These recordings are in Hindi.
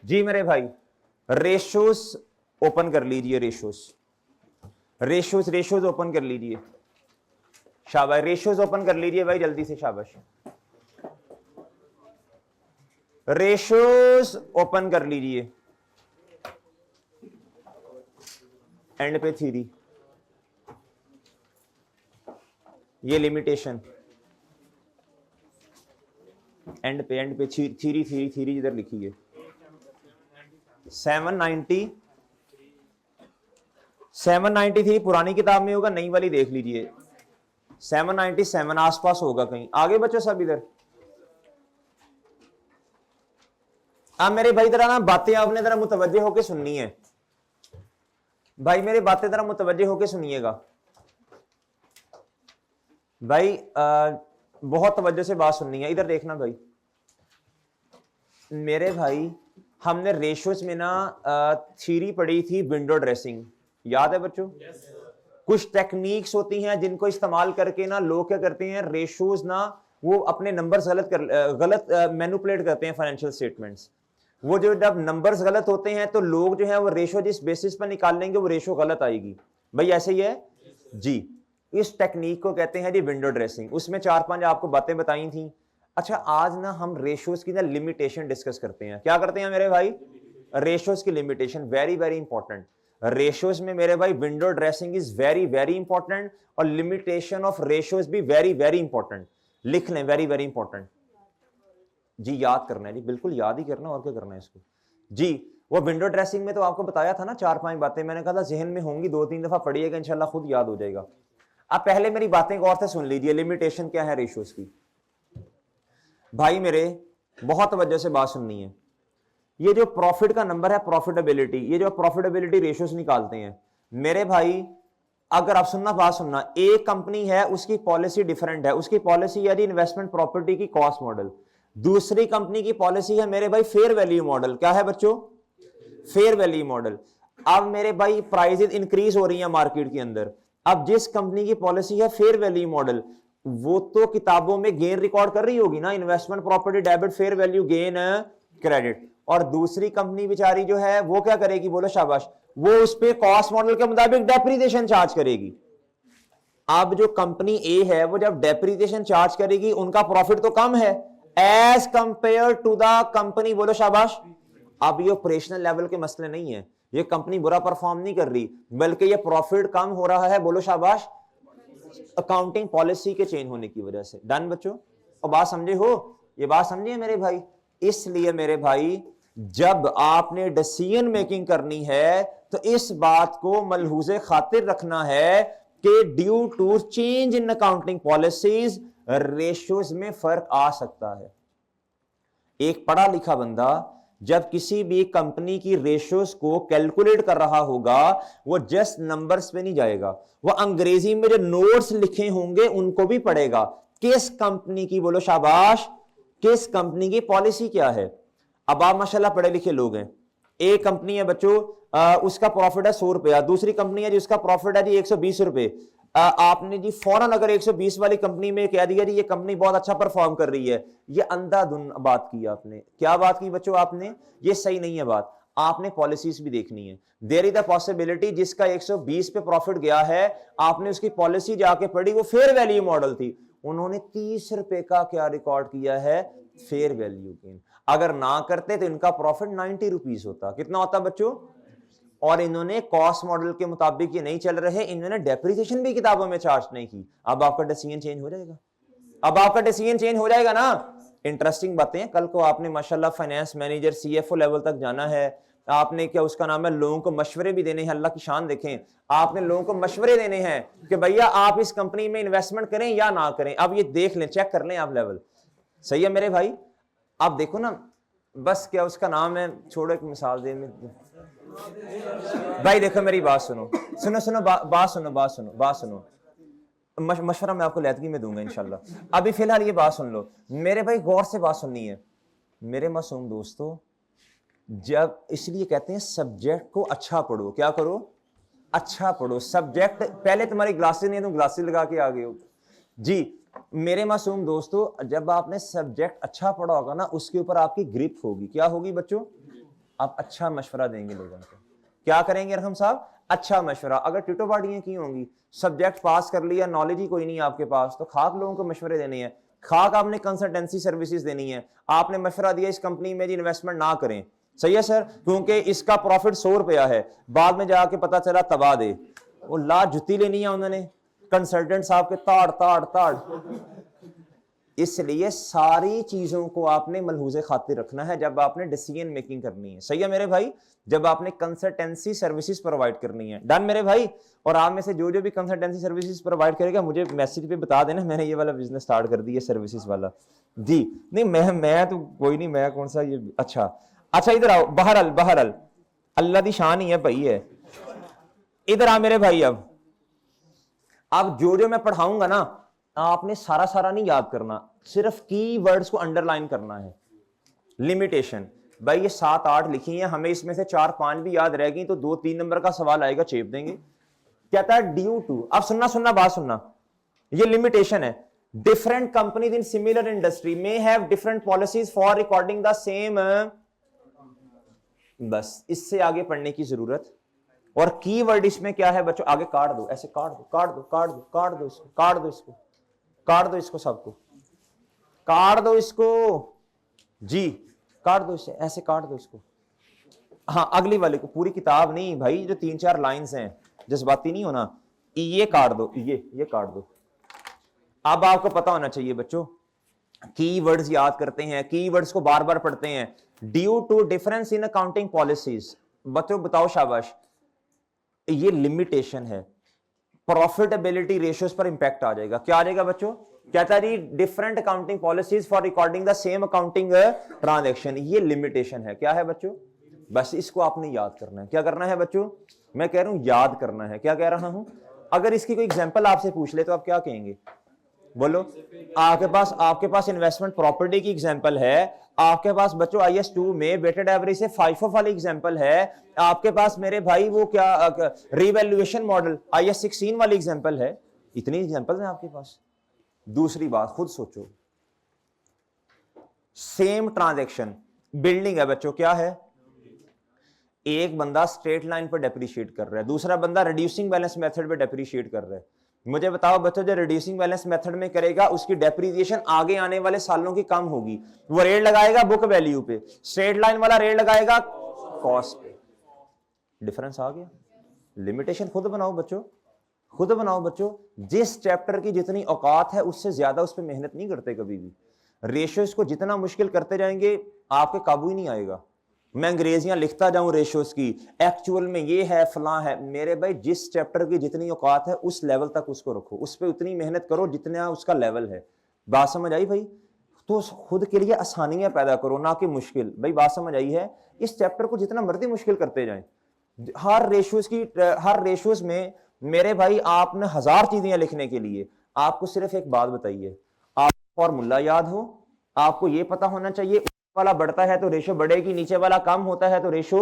जी मेरे भाई, रेशोस ओपन कर लीजिए, रेशोस ओपन कर लीजिए, शाबाश, रेशोस ओपन कर लीजिए भाई जल्दी से, शाबाश, रेशोस ओपन कर लीजिए। एंड पे थ्योरी, ये लिमिटेशन, एंड पे थ्योरी जिधर लिखी है 793 पुरानी किताब में होगा, नई वाली देख लीजिए 797 आसपास होगा कहीं आगे। बच्चों सब इधर, अब मेरे भाई जरा ना बातें आपने जरा मुतवज्जे होके सुननी है भाई, मेरी बातें जरा मुतवज्जे होके सुनिएगा भाई, बहुत तवज्जो से बात सुननी है। इधर देखना भाई मेरे भाई, हमने रेशोस में ना थ्योरी पढ़ी थी विंडो ड्रेसिंग, याद है बच्चों? कुछ टेक्निक्स होती हैं जिनको इस्तेमाल करके ना लोग क्या करते हैं, रेशोस ना वो अपने नंबर्स गलत मैनिपुलेट करते हैं फाइनेंशियल स्टेटमेंट्स। वो जो जब नंबर्स गलत होते हैं तो लोग जो है वो रेशो जिस बेसिस पर निकाल लेंगे वो रेशो गलत आएगी भाई, ऐसे ही है जी। इस टेक्निक को कहते हैं जी विंडो ड्रेसिंग। उसमें 4-5 आपको बातें बताई थी। अच्छा, आज ना हम रेशोस की ना लिमिटेशन डिस्कस करते हैं। क्या करते हैं मेरे भाई? रेशोस की limitation, very very important. Ratios में मेरे भाई window dressing is very very important और लिमिटेशन ऑफ रेशोस भी वेरी वेरी इंपॉर्टेंट। लिख लें, वेरी वेरी इंपॉर्टेंट जी, याद करना है जी, बिल्कुल याद ही करना, और क्या करना है इसको जी। वो विंडो ड्रेसिंग में तो आपको बताया था ना 4-5 बातें, मैंने कहा था जहन में होंगी, 2-3 दफा पढ़िएगा, इंशाल्लाह खुद याद हो जाएगा। अब पहले मेरी बातें गौर से सुन लीजिए, लिमिटेशन क्या है रेशोस की भाई मेरे, बहुत तवज्जो से बात सुननी है। ये जो प्रॉफिट का नंबर है, प्रॉफिटेबिलिटी, ये जो प्रॉफिटेबिलिटी रेशोस निकालते हैं मेरे भाई, अगर आप सुनना, बात सुनना, एक कंपनी है उसकी पॉलिसी डिफरेंट है, उसकी पॉलिसी है इन्वेस्टमेंट प्रॉपर्टी की कॉस्ट मॉडल। दूसरी कंपनी की पॉलिसी है मेरे भाई फेयर वैल्यू मॉडल। क्या है बच्चों? Fair value model. अब मेरे भाई प्राइसेस इंक्रीज हो रही है मार्केट के अंदर। अब जिस कंपनी की पॉलिसी है फेयर वैल्यू मॉडल, वो तो किताबों में गेन रिकॉर्ड कर रही होगी ना, investment property debit fair value gain credit. और दूसरी कंपनी बेचारी जो है वो क्या करेगी, बोलो शाबाश, वो उस पे कॉस्ट मॉडल के मुताबिक डेप्रिसिएशन चार्ज करेगी। अब जो कंपनी ए है वो जब डेप्रिसिएशन चार्ज करेगी, उनका प्रॉफिट तो कम है as compare to the company, बोलो शाबाश। अब ये ऑपरेशनल लेवल के मसले नहीं है, ये कंपनी बुरा परफॉर्म नहीं कर रही, बल्कि ये प्रॉफिट कम हो रहा है, बोलो शाबाश, अकाउंटिंग पॉलिसी के चेंज होने की वजह से। डन बच्चों? और बात समझे हो? ये बात समझिए मेरे भाई। इसलिए मेरे भाई, जब आपने डिसीजन मेकिंग करनी है तो इस बात को मलहूज़े खातिर रखना है कि due to change in accounting policies ratios में फर्क आ सकता है। एक पढ़ा लिखा बंदा जब किसी भी कंपनी की रेशियोज को कैलकुलेट कर रहा होगा, वो जस्ट नंबर्स पे नहीं जाएगा, वो अंग्रेजी में जो नोट्स लिखे होंगे उनको भी पढ़ेगा। किस कंपनी की, बोलो शाबाश, किस कंपनी की पॉलिसी क्या है। अब आप माशाल्लाह पढ़े लिखे लोग हैं, एक कंपनी है बच्चों, उसका प्रॉफिट है 100 रुपया, दूसरी कंपनी है जिसका प्रॉफिट है जी 120 रुपए। आपने जी फौरन अगर 120 वाली कंपनी में कह दिया जी ये कंपनी बहुत अच्छा परफॉर्म कर रही है, ये अंधाधुन बात की आपने। क्या बात की बच्चों आपने? ये सही नहीं है बात। आपने पॉलिसीज भी देखनी है। देयर इज द पॉसिबिलिटी जिसका 120 पे प्रॉफिट गया है, आपने उसकी पॉलिसी जाके पढ़ी, वो फेयर वैल्यू मॉडल थी, उन्होंने 30 रुपए का क्या रिकॉर्ड किया है, फेयर वैल्यू गेन। अगर ना करते तो इनका प्रॉफिट 90 रुपीज होता। कितना होता बच्चों? और इन्होंने कॉस्ट मॉडल के मुताबिक ये नहीं चल रहे, इन्होंने डेप्रिसिएशन भी किताबों में चार्ज नहीं की। अब आपका डिसीजन चेंज हो जाएगा, अब आपका डिसीजन चेंज हो जाएगा ना। इंटरेस्टिंग बातें। कल को आपने माशाल्लाह फाइनेंस मैनेजर सीएफओ लेवल तक जाना है, आपने क्या उसका नाम है, लोगों को मशवरे भी देने हैं। अल्लाह की शान देखें, आपने लोगों को मशवरे देने हैं कि भैया आप इस कंपनी में इन्वेस्टमेंट करें या ना करें। अब ये देख लें, चेक कर लें आप लेवल। सही है मेरे भाई? आप देखो ना, बस क्या उसका नाम है, छोड़ो एक मिसाल दे भाई। देखो मेरी बात सुनो, बात सुनो, मशवरा मैं आपको लैदगी में दूंगा इंशाल्लाह। अभी फिलहाल ये बात सुन लो मेरे भाई, गौर से बात सुननी है मेरे मासूम दोस्तों। जब इसलिए कहते हैं सब्जेक्ट को अच्छा पढ़ो। क्या करो? अच्छा पढ़ो सब्जेक्ट। पहले तुम्हारी ग्लासेस नहीं, तुम ग्लासेस लगा के आ गए हो जी। मेरे मासूम दोस्तों, जब आपने सब्जेक्ट अच्छा पढ़ा होगा ना, उसके ऊपर आपकी ग्रिप होगी। क्या होगी बच्चों? आप अच्छा मशवरा देंगे लोगों को। क्या करेंगे अरहम साहब? अच्छा मशवरा। अगर टिटो पार्टियां की होंगी, सब्जेक्ट पास कर लिया, नॉलेज ही कोई नहीं आपके पास, तो खाक लोगों को मशवरे देने हैं, खाक आपने कंसल्टेंसी सर्विसेज देनी है, आपने मशवरा दिया इस कंपनी में जी इन्वेस्टमेंट ना करें, सही है सर, क्योंकि इसका प्रॉफिट 100 रुपया है, बाद में जाके पता चला तबाह दे, वो ला जुत्ती लेनी है उन्होंने कंसल्टेंट साहब के ताड़ ताड़ ताड़। इसलिए सारी चीजों को आपने मलहूज़े खातिर रखना है जब आपने डिसीजन मेकिंग करनी है, सही है मेरे भाई, जब आपने कंसल्टेंसी सर्विसेज प्रोवाइड करनी है। डन मेरे भाई। और आप में से जो जो भी कंसल्टेंसी सर्विसेज प्रोवाइड करेगा मुझे मैसेज पे बता देना, मैंने ये वाला बिजनेस स्टार्ट कर दिया सर्विसेज वाला जी। नहीं मैं तो कोई नहीं, मैं कौन सा ये, अच्छा इधर आओ। बहरल बहरल अल्लाह दी शान ही है भाई है। इधर आ मेरे भाई। अब जो जो मैं पढ़ाऊंगा ना, आपने सारा सारा नहीं याद करना, सिर्फ की वर्ड्स को अंडरलाइन करना है। लिमिटेशन भाई ये 7-8 लिखी हैं, हमें इसमें से 4-5 भी याद रह गई तो 2-3 नंबर का सवाल आएगा, चेप देंगे। कहता है ड्यू टू, अब सुनना बात सुनना, ये लिमिटेशन है। Different companies in similar industry may have different policies for recording the same. बस इससे आगे पढ़ने की जरूरत। और कीवर्ड इसमें क्या है बच्चों? आगे काट दो, ऐसे काट दो काट दो काट दो काट दो इसको, काट दो इसको, काट दो इसको, सबको काट दो इसको जी, काट दो इसे, ऐसे काट दो इसको। हाँ अगली वाले को, पूरी किताब नहीं भाई, जो 3-4 लाइंस हैं, जज्बाती नहीं होना, ये काट दो, ये काट दो। अब आपको पता होना चाहिए बच्चों, कीवर्ड्स याद करते हैं, कीवर्ड्स को बार बार पढ़ते हैं। Due to difference in accounting policies, बच्चों बताओ शाबाश, ये लिमिटेशन है, प्रॉफिटेबिलिटी रेशियोज पर इंपैक्ट आ जाएगा। क्या आ जाएगा बच्चों? कहता है जी different accounting policies for recording the same accounting transaction, ये लिमिटेशन है। क्या है बच्चों? बस इसको आपने याद करना है। क्या करना है बच्चों? मैं कह रहा हूं याद करना है। क्या कह रहा हूं? अगर इसकी कोई एग्जांपल आपसे पूछ ले तो आप क्या कहेंगे? बोलो। आपके पास इन्वेस्टमेंट प्रॉपर्टी की एग्जांपल है, आपके पास बच्चों IS2 में वेटेड एवरेज से FIFO वाली एग्जांपल है, आपके पास मेरे भाई वो क्या रीवैल्यूएशन मॉडल IS16 वाली एग्जांपल है। इतनी एग्जांपल्स हैं आपके पास। दूसरी बात खुद सोचो, सेम ट्रांजैक्शन, बिल्डिंग है बच्चों, क्या है? एक बंदा स्ट्रेट लाइन पर डेप्रिशिएट कर रहा है, दूसरा बंदा रिड्यूसिंग बैलेंस मेथड पे डेप्रिशिएट कर रहा है। मुझे बताओ बच्चों, जो रिड्यूसिंग बैलेंस मेथड में करेगा उसकी डेप्रिसिएशन आगे आने वाले सालों की कम होगी, वो रेट लगाएगा बुक वैल्यू पे, स्ट्रेट लाइन वाला रेट लगाएगा कॉस्ट पे। डिफरेंस आ गया। लिमिटेशन खुद बनाओ बच्चों, खुद बनाओ बच्चों। जिस चैप्टर की जितनी औकात है उससे ज्यादा उस पर मेहनत नहीं करते कभी भी। रेशियोज को जितना मुश्किल करते जाएंगे आपके काबू ही नहीं आएगा। मैं अंग्रेजियां लिखता जाऊं रेशियोज की, एक्चुअल में ये है फलां है, मेरे भाई जिस चैप्टर की जितनी औकात है उस लेवल तक उसको रखो, उस पर उतनी मेहनत करो जितना उसका लेवल है। बात समझ आई भाई? तो खुद के लिए आसानियां पैदा करो, ना कि मुश्किल। भाई बात समझ आई है? इस चैप्टर को जितना मर्जी मुश्किल करते जाएं, हर रेशियोज में मेरे भाई आपने 1000 चीजें लिखने के लिए आपको सिर्फ एक बात बताइए, आप फॉर्मूला याद हो, आपको यह पता होना चाहिए वाला बढ़ता है तो रेशो बढ़ेगी, नीचे वाला कम होता है तो रेशो।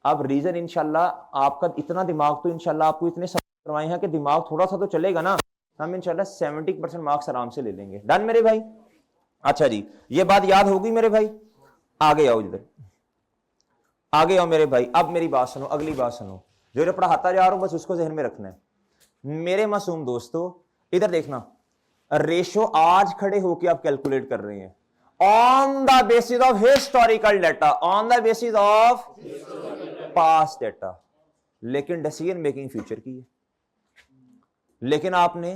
अब रीजन इंशाल्लाह आपका इतना दिमाग तो इंशाल्लाह आपको इतने करवाए हैं कि दिमाग थोड़ा सा तो चलेगा ना, हम इंशाल्लाह 70% मार्क्स आराम से ले लेंगे। डन मेरे भाई? अच्छा जी, ये बात याद होगी मेरे भाई। आगे आओ, इधर आगे आओ मेरे भाई। अब मेरी बात सुनो, अगली बात सुनो, जो पढ़ाता जा रहा हूं बस उसको जहन में रखना है। मेरे मासूम दोस्तों इधर देखना, रेशो आज खड़े होकर आप कैलकुलेट कर रहे हैं on the basis of historical data, on the basis of past data, लेकिन डिसीजन मेकिंग फ्यूचर की है। लेकिन आपने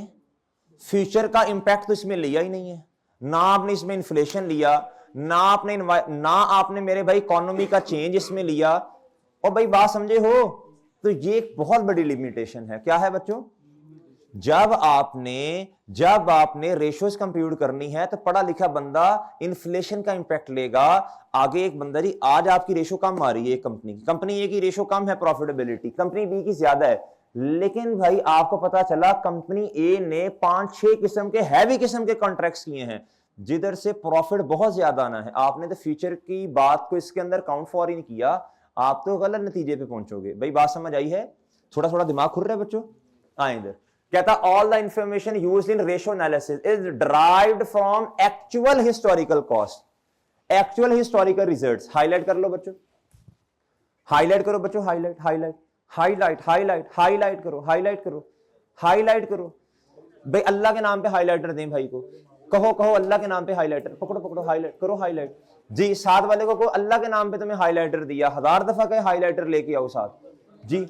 फ्यूचर का इंपैक्ट तो इसमें लिया ही नहीं है, ना आपने इसमें इन्फ्लेशन लिया, ना आपने मेरे भाई इकोनॉमी का चेंज इसमें लिया। और भाई बात समझे हो? तो ये एक बहुत बड़ी लिमिटेशन है। क्या है बच्चों? जब आपने रेशियोज कंप्यूट करनी है तो पढ़ा लिखा बंदा इन्फ्लेशन का इंपैक्ट लेगा। आगे एक बंदा जी, आज आपकी रेशो कम आ रही है, कंपनी ए की रेशो कम है प्रॉफिटेबिलिटी, कंपनी बी की ज्यादा है, लेकिन भाई आपको पता चला कंपनी ए ने 5-6 किस्म के हैवी किस्म के कॉन्ट्रैक्ट्स किए हैं जिधर से प्रॉफिट बहुत ज्यादा आना है। आपने तो फ्यूचर की बात को इसके अंदर काउंट फॉर ही नहीं किया, आप तो गलत नतीजे पे पहुंचोगे। भाई बात समझ आई है? थोड़ा थोड़ा दिमाग खुल रहा है बच्चों? आए इधर। कहता all the information used in ratio analysis is derived from actual historical cost, actual historical results. Highlight कर लो बच्चों, हाईलाइट करो बच्चों, highlight highlight highlight highlight highlight करो, हाईलाइट करो, हाईलाइट करो भाई। अल्लाह के नाम पे हाईलाइटर दें भाई को, कहो कहो अल्लाह के नाम पे हाईलाइटर, पकड़ो पकड़ो, हाईलाइट करो, हाईलाइट जी। साथ वाले को कहो अल्लाह के नाम पे तुम्हें हाईलाइटर दिया, 1000 दफा कहे हाईलाइटर लेके आओ साथ जी।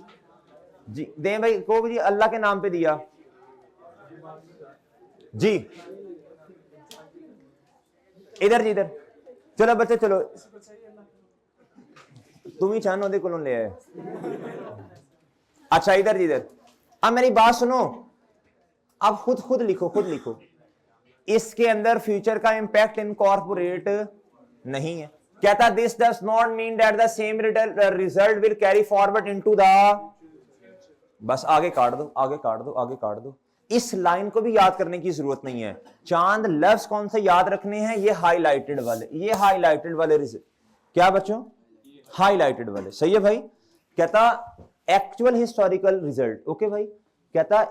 जी दें भाई को जी, अल्लाह के नाम पे दिया जी। इधर जी इधर, चलो बच्चे चलो, तुम ही चाहनो दे को ले आए। अच्छा इधर जी इधर, अब मेरी बात सुनो, अब खुद खुद लिखो, खुद लिखो। इसके अंदर फ्यूचर का इंपैक्ट इनकॉर्पोरेट नहीं है। कहता this does not mean that the same result will carry forward into the, बस आगे काट दो, आगे काट दो, आगे काट दो। इस लाइन को भी याद करने की जरूरत नहीं है। चांद लफ्ज कौन से याद रखने हैं, ये हाईलाइटेड वाले, ये हाईलाइटेड वाले रिजल्ट, क्या बच्चों, हाईलाइटेड वाले, सही है भाई। कहता एक्चुअल हिस्टोरिकल रिजल्ट, ओके भाई। कहता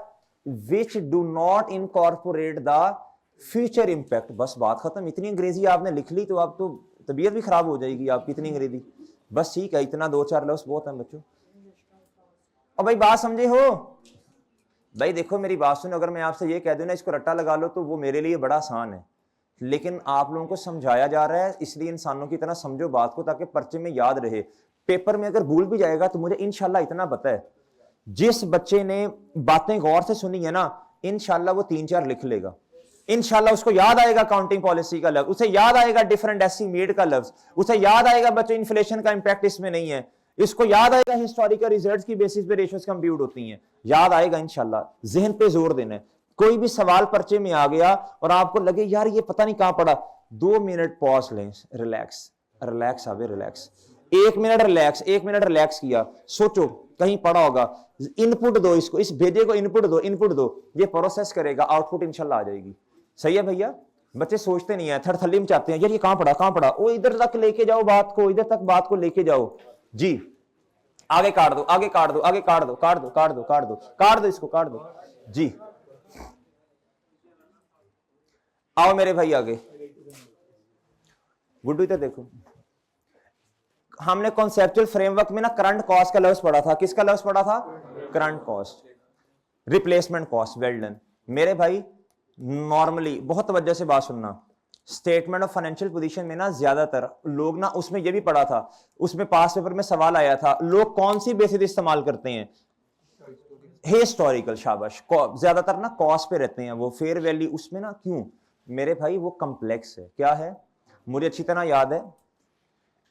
which do not incorporate the future impact, बस बात खत्म। इतनी अंग्रेजी आपने लिख ली तो आप तो तबीयत भी खराब हो जाएगी आपकी, इतनी अंग्रेजी। बस ठीक है, इतना 2-4 लफ्ज बहुत है बच्चों। और भाई बात समझे हो भाई, देखो मेरी बात सुनो, अगर मैं आपसे ये कह दूं ना इसको रट्टा लगा लो तो वो मेरे लिए बड़ा आसान है, लेकिन आप लोगों को समझाया जा रहा है, इसलिए इंसानों की तरह समझो बात को, ताकि पर्चे में याद रहे। पेपर में अगर भूल भी जाएगा तो मुझे इंशाल्लाह इतना पता है, जिस बच्चे ने बातें गौर से सुनी है ना, इंशाल्लाह वो 3-4 लिख लेगा। इंशाल्लाह उसको याद आएगा काउंटिंग पॉलिसी का लफ्ज, उसे याद आएगा डिफरेंट एस्टीमेट का लफ्ज, उसे याद आएगा बच्चों इन्फ्लेशन का इंपैक्ट इसमें नहीं है, इसको याद आएगा हिस्टोरिकल रिजल्ट्स की बेसिस पे रेशियोज कंप्यूट होती हैं, याद आएगा इंशाल्लाह। जहन पे जोर देना है। कोई भी सवाल पर्चे में आ गया और आपको लगे यार ये पता नहीं कहां पड़ा, 2 मिनट पॉज लें, रिलैक्स, रिलैक्स आवे, relax, 1 minute relax, 1 minute relax किया, सोचो कहीं पड़ा होगा, इनपुट दो इसको, इस भेजे को इनपुट दो, इनपुट दो, ये प्रोसेस करेगा, आउटपुट इंशाल्लाह आ जाएगी। सही है भैया। बच्चे सोचते नहीं है, थरथली में चाहते हैं यार ये कहां पड़ा, कहां पड़ा, वो इधर तक लेके जाओ बात को, इधर तक बात को लेके जाओ जी। आगे काट दो, आगे काट दो, आगे काट दो, काट दो, काट दो, काट दो, काट दो, इसको काट दो जी। आओ मेरे भाई आगे, गुड्डू इधर देखो। हमने कॉन्सेप्चुअल फ्रेमवर्क में ना करंट कॉस्ट का लफ्ज पढ़ा था, किसका लफ्ज पढ़ा था, current cost, replacement cost, well done मेरे भाई। नॉर्मली बहुत तवज्जो से बात सुनना, स्टेटमेंट ऑफ फाइनेंशियल पोजीशन में ना ज्यादातर लोग ना, उसमें ये भी पढ़ा था, उसमें पास पेपर में सवाल आया था, लोग कौन सी बेसिस इस्तेमाल करते हैं, हिस्टोरिकल, शाबाश। ज्यादातर ना कॉस्ट पे रहते हैं वो, फेयर वैल्यू उसमें ना, क्यों मेरे भाई, वो कॉम्प्लेक्स है, क्या है, मुझे अच्छी तरह याद है,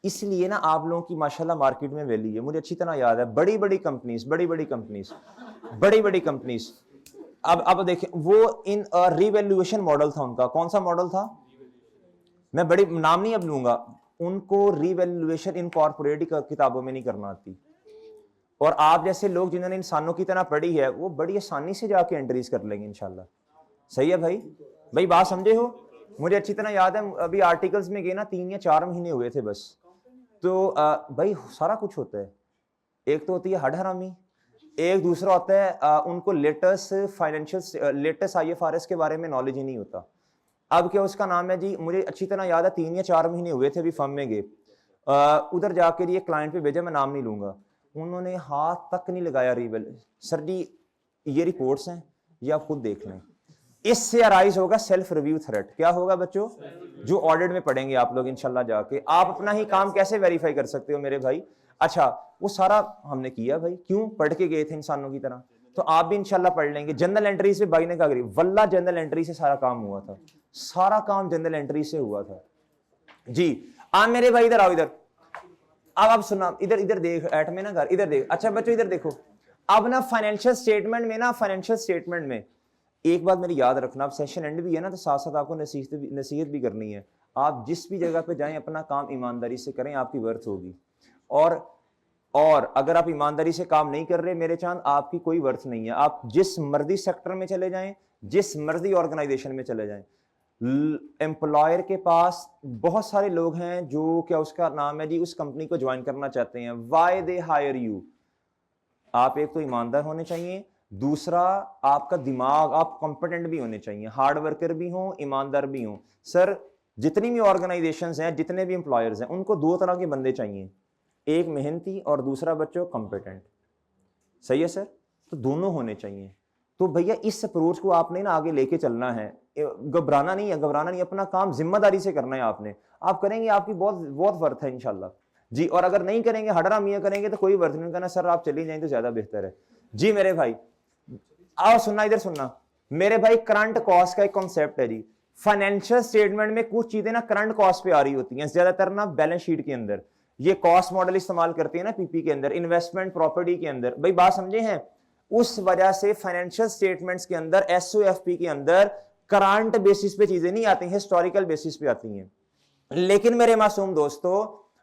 इसलिए ना आप लोगों की माशाल्लाह मार्केट में वैल्यू है, मुझे अच्छी तरह याद है। बड़ी बड़ी कंपनीज, बड़ी बड़ी कंपनीज, बड़ी बड़ी कंपनीज, अब देखें, वो इन रिवैल्यूएशन मॉडल था उनका, कौन सा मॉडल था, मैं बड़ी नाम नहीं अब लूंगा, उनको रिवैल्यूएशन इनकॉर्पोरेट किताबों में नहीं करना आती, और आप जैसे लोग जिन्होंने इंसानों की तरह पढ़ी है वो बड़ी आसानी से जाके एंट्रीज कर लेंगे इंशाल्लाह। सही है भाई, भाई बात समझे हो। मुझे अच्छी तरह याद है, अभी आर्टिकल्स में गए ना, 3 या 4 महीने हुए थे बस, तो भाई सारा कुछ होता है। एक तो होती है हड हरामी, एक दूसरा होता है उनको लेटेस्ट फाइनेंशियल, लेटेस्ट IFRS के बारे में नॉलेज ही नहीं होता। अब क्या उसका नाम है जी, मुझे अच्छी तरह याद है, 3 या 4 महीने हुए थे, अभी फर्म में गए, उधर जाकर ये क्लाइंट पे भेजा, मैं नाम नहीं लूंगा, उन्होंने हाथ तक नहीं लगाया रिवेल, सर जी ये रिपोर्ट्स हैं, ये आप खुद देख लें। इससे अराइज होगा सेल्फ रिव्यू थ्रेट, क्या होगा बच्चों, जो ऑडिट में पढ़ेंगे आप लोग इंशाल्लाह जाके, आप अपना ही काम कैसे वेरीफाई कर सकते हो मेरे भाई। अच्छा वो सारा हमने किया भाई, क्यों, पढ़ के गए थे इंसानों की तरह, तो आप भी इंशाल्लाह पढ़ लेंगे। जनरल एंट्री से भाई ने कहा करी, वल्ला जनरल एंट्री से सारा काम हुआ था, सारा काम जनरल एंट्री से हुआ था जी। आ मेरे भाई इधर आओ, इधर अब सुना, इधर इधर देख, एट में ना घर, इधर देख। अच्छा बच्चों इधर देखो, अब ना फाइनेंशियल स्टेटमेंट में ना, फाइनेंशियल स्टेटमेंट में एक बात मेरी याद रखना, अब सेशन एंड भी है ना, तो साथ साथ आपको नसीहत भी करनी है। आप जिस भी जगह पे जाएं अपना काम ईमानदारी से करें, आपकी वर्थ होगी। और अगर आप ईमानदारी से काम नहीं कर रहे मेरे चांद, आपकी कोई वर्थ नहीं है। आप जिस मर्जी सेक्टर में चले जाएं, जिस मर्जी ऑर्गेनाइजेशन में चले जाएं, एम्प्लॉयर के पास बहुत सारे लोग हैं जो, क्या उसका नाम है जी, उस कंपनी को ज्वाइन करना चाहते हैं, व्हाई दे हायर यू। आप एक तो ईमानदार होने चाहिए, दूसरा आपका दिमाग, आप कॉम्पिटेंट भी होने चाहिए, हार्ड वर्कर भी हो, ईमानदार भी हो। सर जितनी भी ऑर्गेनाइजेशंस हैं, जितने भी एम्प्लॉयर्स हैं, उनको 2 तरह के बंदे चाहिए, एक मेहनती और दूसरा बच्चों कॉम्पिटेंट। सही है सर, तो दोनों होने चाहिए। तो भैया इस अप्रोच को आपने ना आगे लेके चलना है, घबराना नहीं है, घबराना नहीं, अपना काम जिम्मेदारी से करना है आपने। आप करेंगे आपकी बहुत बहुत वर्थ है इंशाल्लाह जी। और अगर नहीं करेंगे, हडरा मियाँ करेंगे तो कोई वर्थ नहीं करना। सर आप चली जाएं तो ज्यादा बेहतर है जी। मेरे भाई आओ सुनना, इधर सुनना मेरे भाई। करंट कॉस्ट का एक कॉन्सेप्ट है जी। फाइनेंशियल स्टेटमेंट में कुछ चीजें ना करंट कॉस्ट पे आ रही होती हैं ज्यादातर ना बैलेंस शीट के अंदर। ये कॉस्ट मॉडल इस्तेमाल करते हैं ना पीपी के अंदर, इन्वेस्टमेंट प्रॉपर्टी के अंदर। भाई बात समझे हैं? उस वजह से फाइनेंशियल स्टेटमेंट्स के अंदर, एसओएफपी के अंदर करंट बेसिस पे चीजें नहीं आती हैं, हिस्टोरिकल बेसिस पे आती हैं। लेकिन मेरे मासूम दोस्तों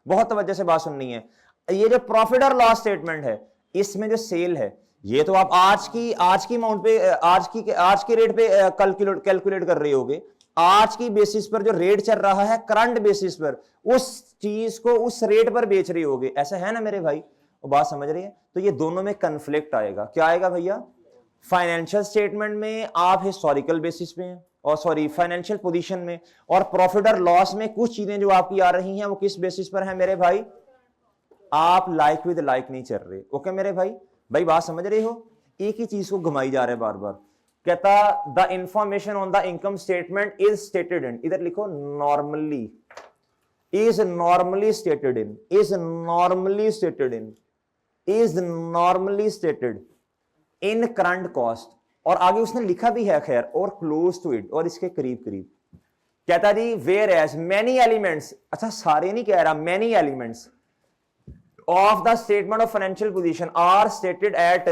बहुत तवज्जो से बात सुननी है। ये जो प्रॉफिट और लॉस स्टेटमेंट है, इसमें जो सेल है, ये तो आप आज की अमाउंट पे, आज के रेट पे कैलकुलेट कर रहे होगे। आज की बेसिस पर जो रेट चल रहा है, करंट बेसिस पर उस चीज को उस रेट पर बेच रहे होगे। ऐसा है ना मेरे भाई? वो बात समझ रही है? तो ये दोनों में कन्फ्लिक्ट आएगा। क्या आएगा भैया? फाइनेंशियल स्टेटमेंट में आप हिस्टोरिकल बेसिस पे हैं, और सॉरी फाइनेंशियल पोजीशन में, और प्रॉफिट और लॉस में कुछ चीजें जो आपकी आ रही हैं वो किस बेसिस पर है मेरे भाई? आप लाइक विद लाइक नहीं चल रहे। ओके मेरे भाई? भाई बात समझ रहे हो? एक ही चीज को घुमाई जा रहे बार बार। कहता the information on the income statement is stated in, इधर लिखो normally, is normally stated in, is normally stated in, is normally stated in current cost. और आगे उसने लिखा भी है खैर, और क्लोज टू इट, और इसके करीब करीब। कहता जी वेयर एज मेनी एलिमेंट्स, अच्छा सारे नहीं कह रहा, many elements of the statement of financial position are stated at.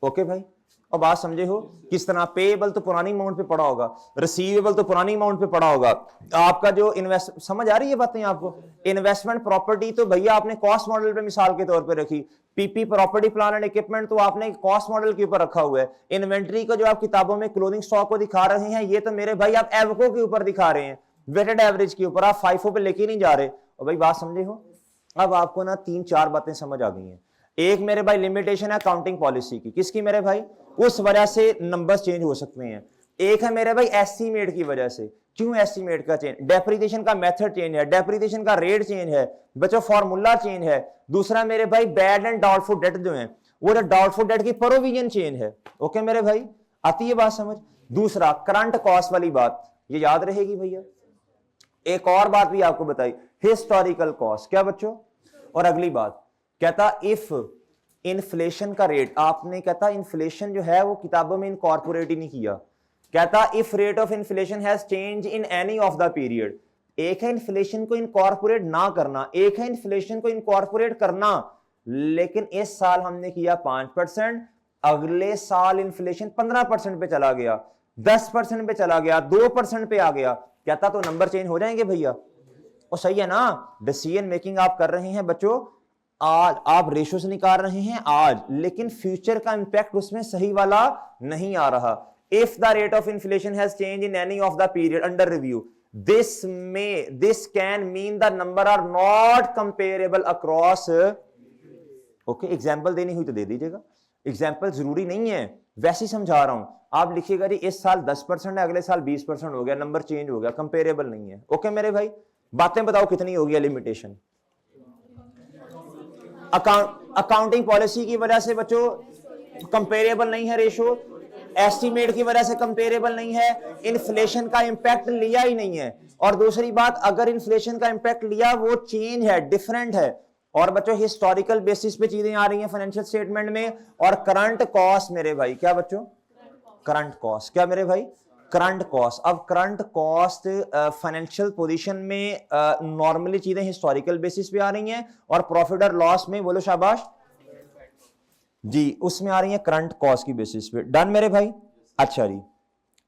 Okay भाई, और बात समझे हो किस तरह? पेएबल तो पुरानी अमाउंट पे पड़ा होगा, रिसीवेबल तो पुरानी अमाउंट पे पड़ा होगा। आपका जो इन्वेस्ट, समझ आ रही है बातें आपको? इन्वेस्टमेंट प्रॉपर्टी तो भैया आपने कॉस्ट मॉडल पे मिसाल के तौर पे रखी। PP property plan and equipment तो आपने कॉस्ट मॉडल के ऊपर रखा हुआ है। इन्वेंट्री को जो आप किताबों में क्लोजिंग स्टॉक को दिखा रहे हैं, ये तो मेरे भाई आप एवको के ऊपर दिखा रहे हैं, वेटेड एवरेज के ऊपर। आप फाइफो पे लेके नहीं जा रहे। और भाई बात समझे हो? अब आपको ना 3-4 बातें समझ आ गई हैं। एक मेरे भाई लिमिटेशन है अकाउंटिंग पॉलिसी की, किसकी मेरे भाई? उस वजह से नंबर्स चेंज हो सकते हैं। एक है मेरे भाई एस्टीमेट की वजह से। क्यों एस्टीमेट का चेंज? डेप्रिसिएशन का मेथड चेंज है, डेप्रिसिएशन का रेट चेंज है, बच्चों फॉर्मूला चेंज है। दूसरा मेरे भाई बैड एंड डाउटफुल डेट जो है, वो जो डाउटफुल डेट की प्रोविजन चेंज है। ओके मेरे भाई, आती है बात समझ? दूसरा करंट कॉस्ट वाली बात, ये याद रहेगी भैया। एक और बात भी आपको बताई, हिस्टोरिकल कॉस्ट। क्या बच्चों? और अगली बात कहता इफ इन्फ्लेशन का रेट, आपने कहता इन्फ्लेशन जो है वो किताबों में इनकॉर्पोरेट ही नहीं किया। कहता if rate of inflation has change in any of the period. एक है इन्फ्लेशन को इनकॉर्पोरेट ना करना, एक है इन्फ्लेशन को इनकॉर्पोरेट करना। लेकिन इस साल हमने किया 5%, अगले साल इन्फ्लेशन 15% पे चला गया, 10% पे चला गया, 2% पे आ गया। कहता तो नंबर चेंज हो जाएंगे भैया। और सही है ना? डिसीजन मेकिंग आप कर रहे हैं बच्चों, आज आप रेशो से निकाल रहे हैं आज, लेकिन फ्यूचर का इंपैक्ट उसमें सही वाला नहीं आ रहा। If the rate of inflation has change in any of the period under review, this can mean the number are not comparable across. Okay, example देनी हुई तो दे दीजिएगा, एग्जाम्पल जरूरी नहीं है, वैसे ही समझा रहा हूं। आप लिखिएगा जी इस साल 10% है, अगले साल 20% हो गया, नंबर चेंज हो गया, कंपेरेबल नहीं है। ओके मेरे भाई, बातें बताओ कितनी होगी लिमिटेशन? अकाउंटिंग पॉलिसी की वजह से बच्चों कंपेरेबल नहीं है रेशो, एस्टीमेट की वजह से कंपेरेबल नहीं है, इन्फ्लेशन का इंपैक्ट लिया ही नहीं है। और दूसरी बात, अगर इन्फ्लेशन का इंपैक्ट लिया वो चेंज है, डिफरेंट है। और बच्चों हिस्टोरिकल बेसिस पे चीजें आ रही हैं फाइनेंशियल स्टेटमेंट में। और करंट कॉस्ट मेरे भाई, क्या बच्चों? Current cost. क्या मेरे भाई? Current cost. अब करंट कॉस्ट फाइनेंशियल पोजीशन में नॉर्मली चीजें हिस्टोरिकल बेसिस पे आ रही हैं, और प्रॉफिट और लॉस में, बोलो शाबाश जी, उसमें आ रही है करंट कॉस्ट की बेसिस पे। डन मेरे भाई? अच्छा जी,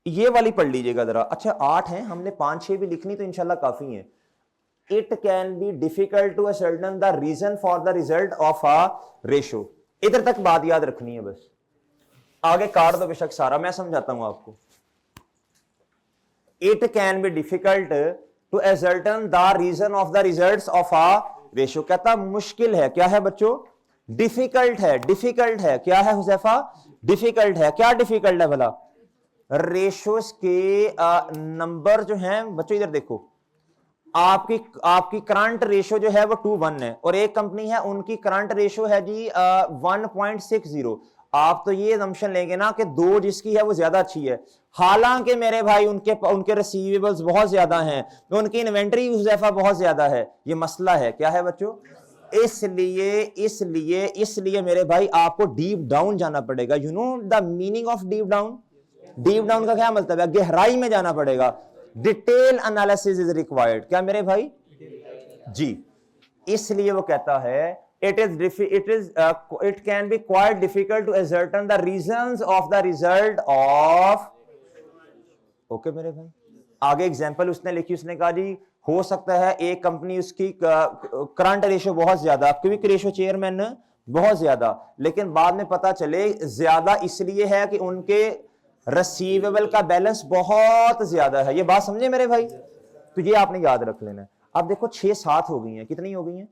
ये वाली पढ़ लीजिएगा जरा। अच्छा 8 हैं, हमने 5-6 भी लिखनी तो इंशाल्लाह काफी है। It can be difficult to ascertain the reason for the result of a ratio. इधर तक बात याद रखनी है बस, आगे काट दो बेशक सारा, मैं समझाता हूं आपको। It can be difficult to ascertain the reason of the results of a ratio। कहता मुश्किल है। क्या है बच्चों? डिफिकल्ट है। डिफिकल्ट है क्या है हुजैफा? डिफिकल्ट है। क्या डिफिकल्ट है भला? रेशोस के नंबर जो हैं बच्चों, इधर देखो, आपकी आपकी करंट रेशो जो है वो 2:1 है, और एक कंपनी है उनकी करंट रेशो है जी 1.60। आप तो ये assumption लेंगे ना कि दो जिसकी है वो ज्यादा अच्छी है, हालांकि मेरे भाई उनके उनके रिसीवेबल्स बहुत ज्यादा हैं, उनकी इन्वेंट्री हुजैफा बहुत ज्यादा है। ये मसला है, क्या है बच्चों? इसलिए इसलिए इसलिए मेरे भाई आपको डीप डाउन जाना पड़ेगा। You know the meaning of deep down? Deep down का क्या मतलब है? गहराई में जाना पड़ेगा। Detail analysis is required. क्या मेरे भाई जी? इसलिए वो कहता है it can be quite difficult to ascertain the reasons of the result of। Okay मेरे भाई, आगे एग्जांपल उसने लिखी, उसने कहा जी हो सकता है एक कंपनी उसकी करंट रेशियो बहुत ज्यादा, क्विक रेशियो चेयरमैन बहुत ज्यादा, लेकिन बाद में पता चले ज्यादा इसलिए है कि उनके रिसीवेबल का बैलेंस बहुत ज्यादा है। ये बात समझे मेरे भाई? तो ये आपने याद रख लेना है। अब देखो 6-7 हो गई हैं, कितनी हो गई हैं?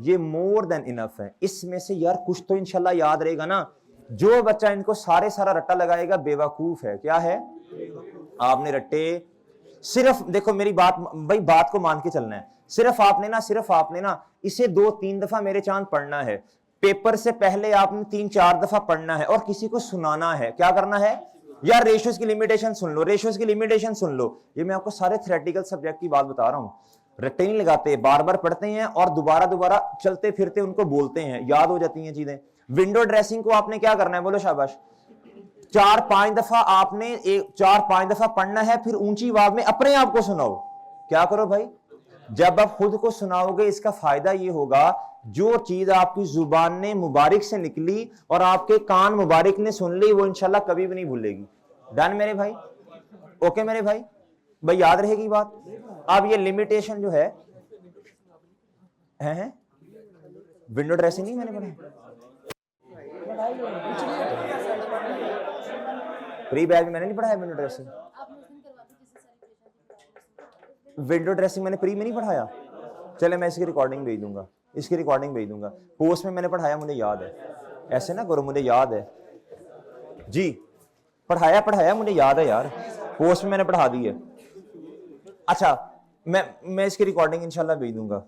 ये मोर देन इनफ है। इसमें से यार कुछ तो इंशाल्लाह याद रहेगा ना। जो बच्चा इनको सारा रट्टा लगाएगा बेवकूफ है। क्या है? आपने रट्टे सिर्फ देखो मेरी बात भाई, बात को मान के चलना है। सिर्फ आपने ना इसे 2-3 दफा मेरे चांद पढ़ना है। पेपर से पहले आपने 3-4 दफा पढ़ना है और किसी को सुनाना है। क्या करना है यार? रेशियोज की लिमिटेशन सुन लो, रेशियोज की लिमिटेशन सुन लो। ये मैं आपको सारे थ्योरेटिकल सब्जेक्ट की बात बता रहा हूं। रट्टे नहीं लगाते, बार बार पढ़ते हैं और दोबारा चलते फिरते उनको बोलते हैं, याद हो जाती हैं चीजें। विंडो ड्रेसिंग को आपने क्या करना है? बोलो शाबाश। 4-5 दफा आपने 4-5 दफा पढ़ना है, फिर ऊंची आवाज में अपने आप को सुनाओ। क्या करो भाई? जब आप खुद को सुनाओगे इसका फायदा ये होगा, जो चीज आपकी जुबान ने मुबारक से निकली और आपके कान मुबारक ने सुन ली, वो इंशाल्लाह कभी भी नहीं भूलेगी। डन मेरे भाई? ओके मेरे भाई? भाई याद रहेगी बात। अब ये लिमिटेशन जो है विंडो ड्रेसिंग नहीं मैंने बनाया, प्री बैच में मैंने नहीं पढ़ाया विंडो ड्रेसिंग। विंडो ड्रेसिंग मैंने प्री में नहीं पढ़ाया। चले मैं इसकी रिकॉर्डिंग भेज दूंगा, इसकी रिकॉर्डिंग भेज दूंगा। पोस्ट में मैंने पढ़ाया, मुझे याद है। ऐसे ना करो, मुझे याद है जी, पढ़ाया मुझे याद है यार, पोस्ट में मैंने पढ़ा दी है। अच्छा मैं इसकी रिकॉर्डिंग इंशाल्लाह भेज दूंगा।